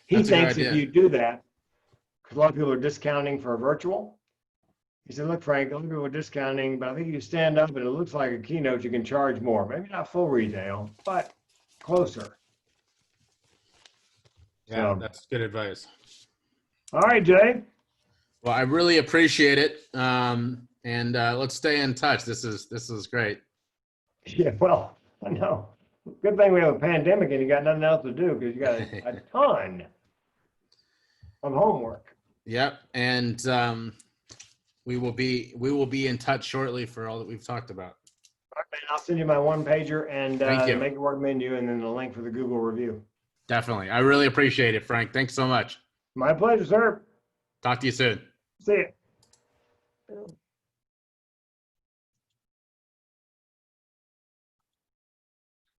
He That's a good thinks if idea. you do that, because a lot of people are discounting for a virtual. He said, look, Frank, a lot of people are discounting, but I think if you stand up and it looks like a keynote, you can charge more. Maybe not full retail, but closer. Yeah, So, that's good advice. all right, Jay. Well, I really appreciate it. And let's stay in touch. This is great. Yeah, well, I know. Good thing we have a pandemic and you got nothing else to do because you got a ton of homework. Yep. And we will be in touch shortly for all that we've talked about. All right, man, I'll send you my one pager and Thank you. the make it work menu and then the link for the Google review. Definitely. I really appreciate it, Frank. Thanks so much. My pleasure, sir. Talk to you soon. See you.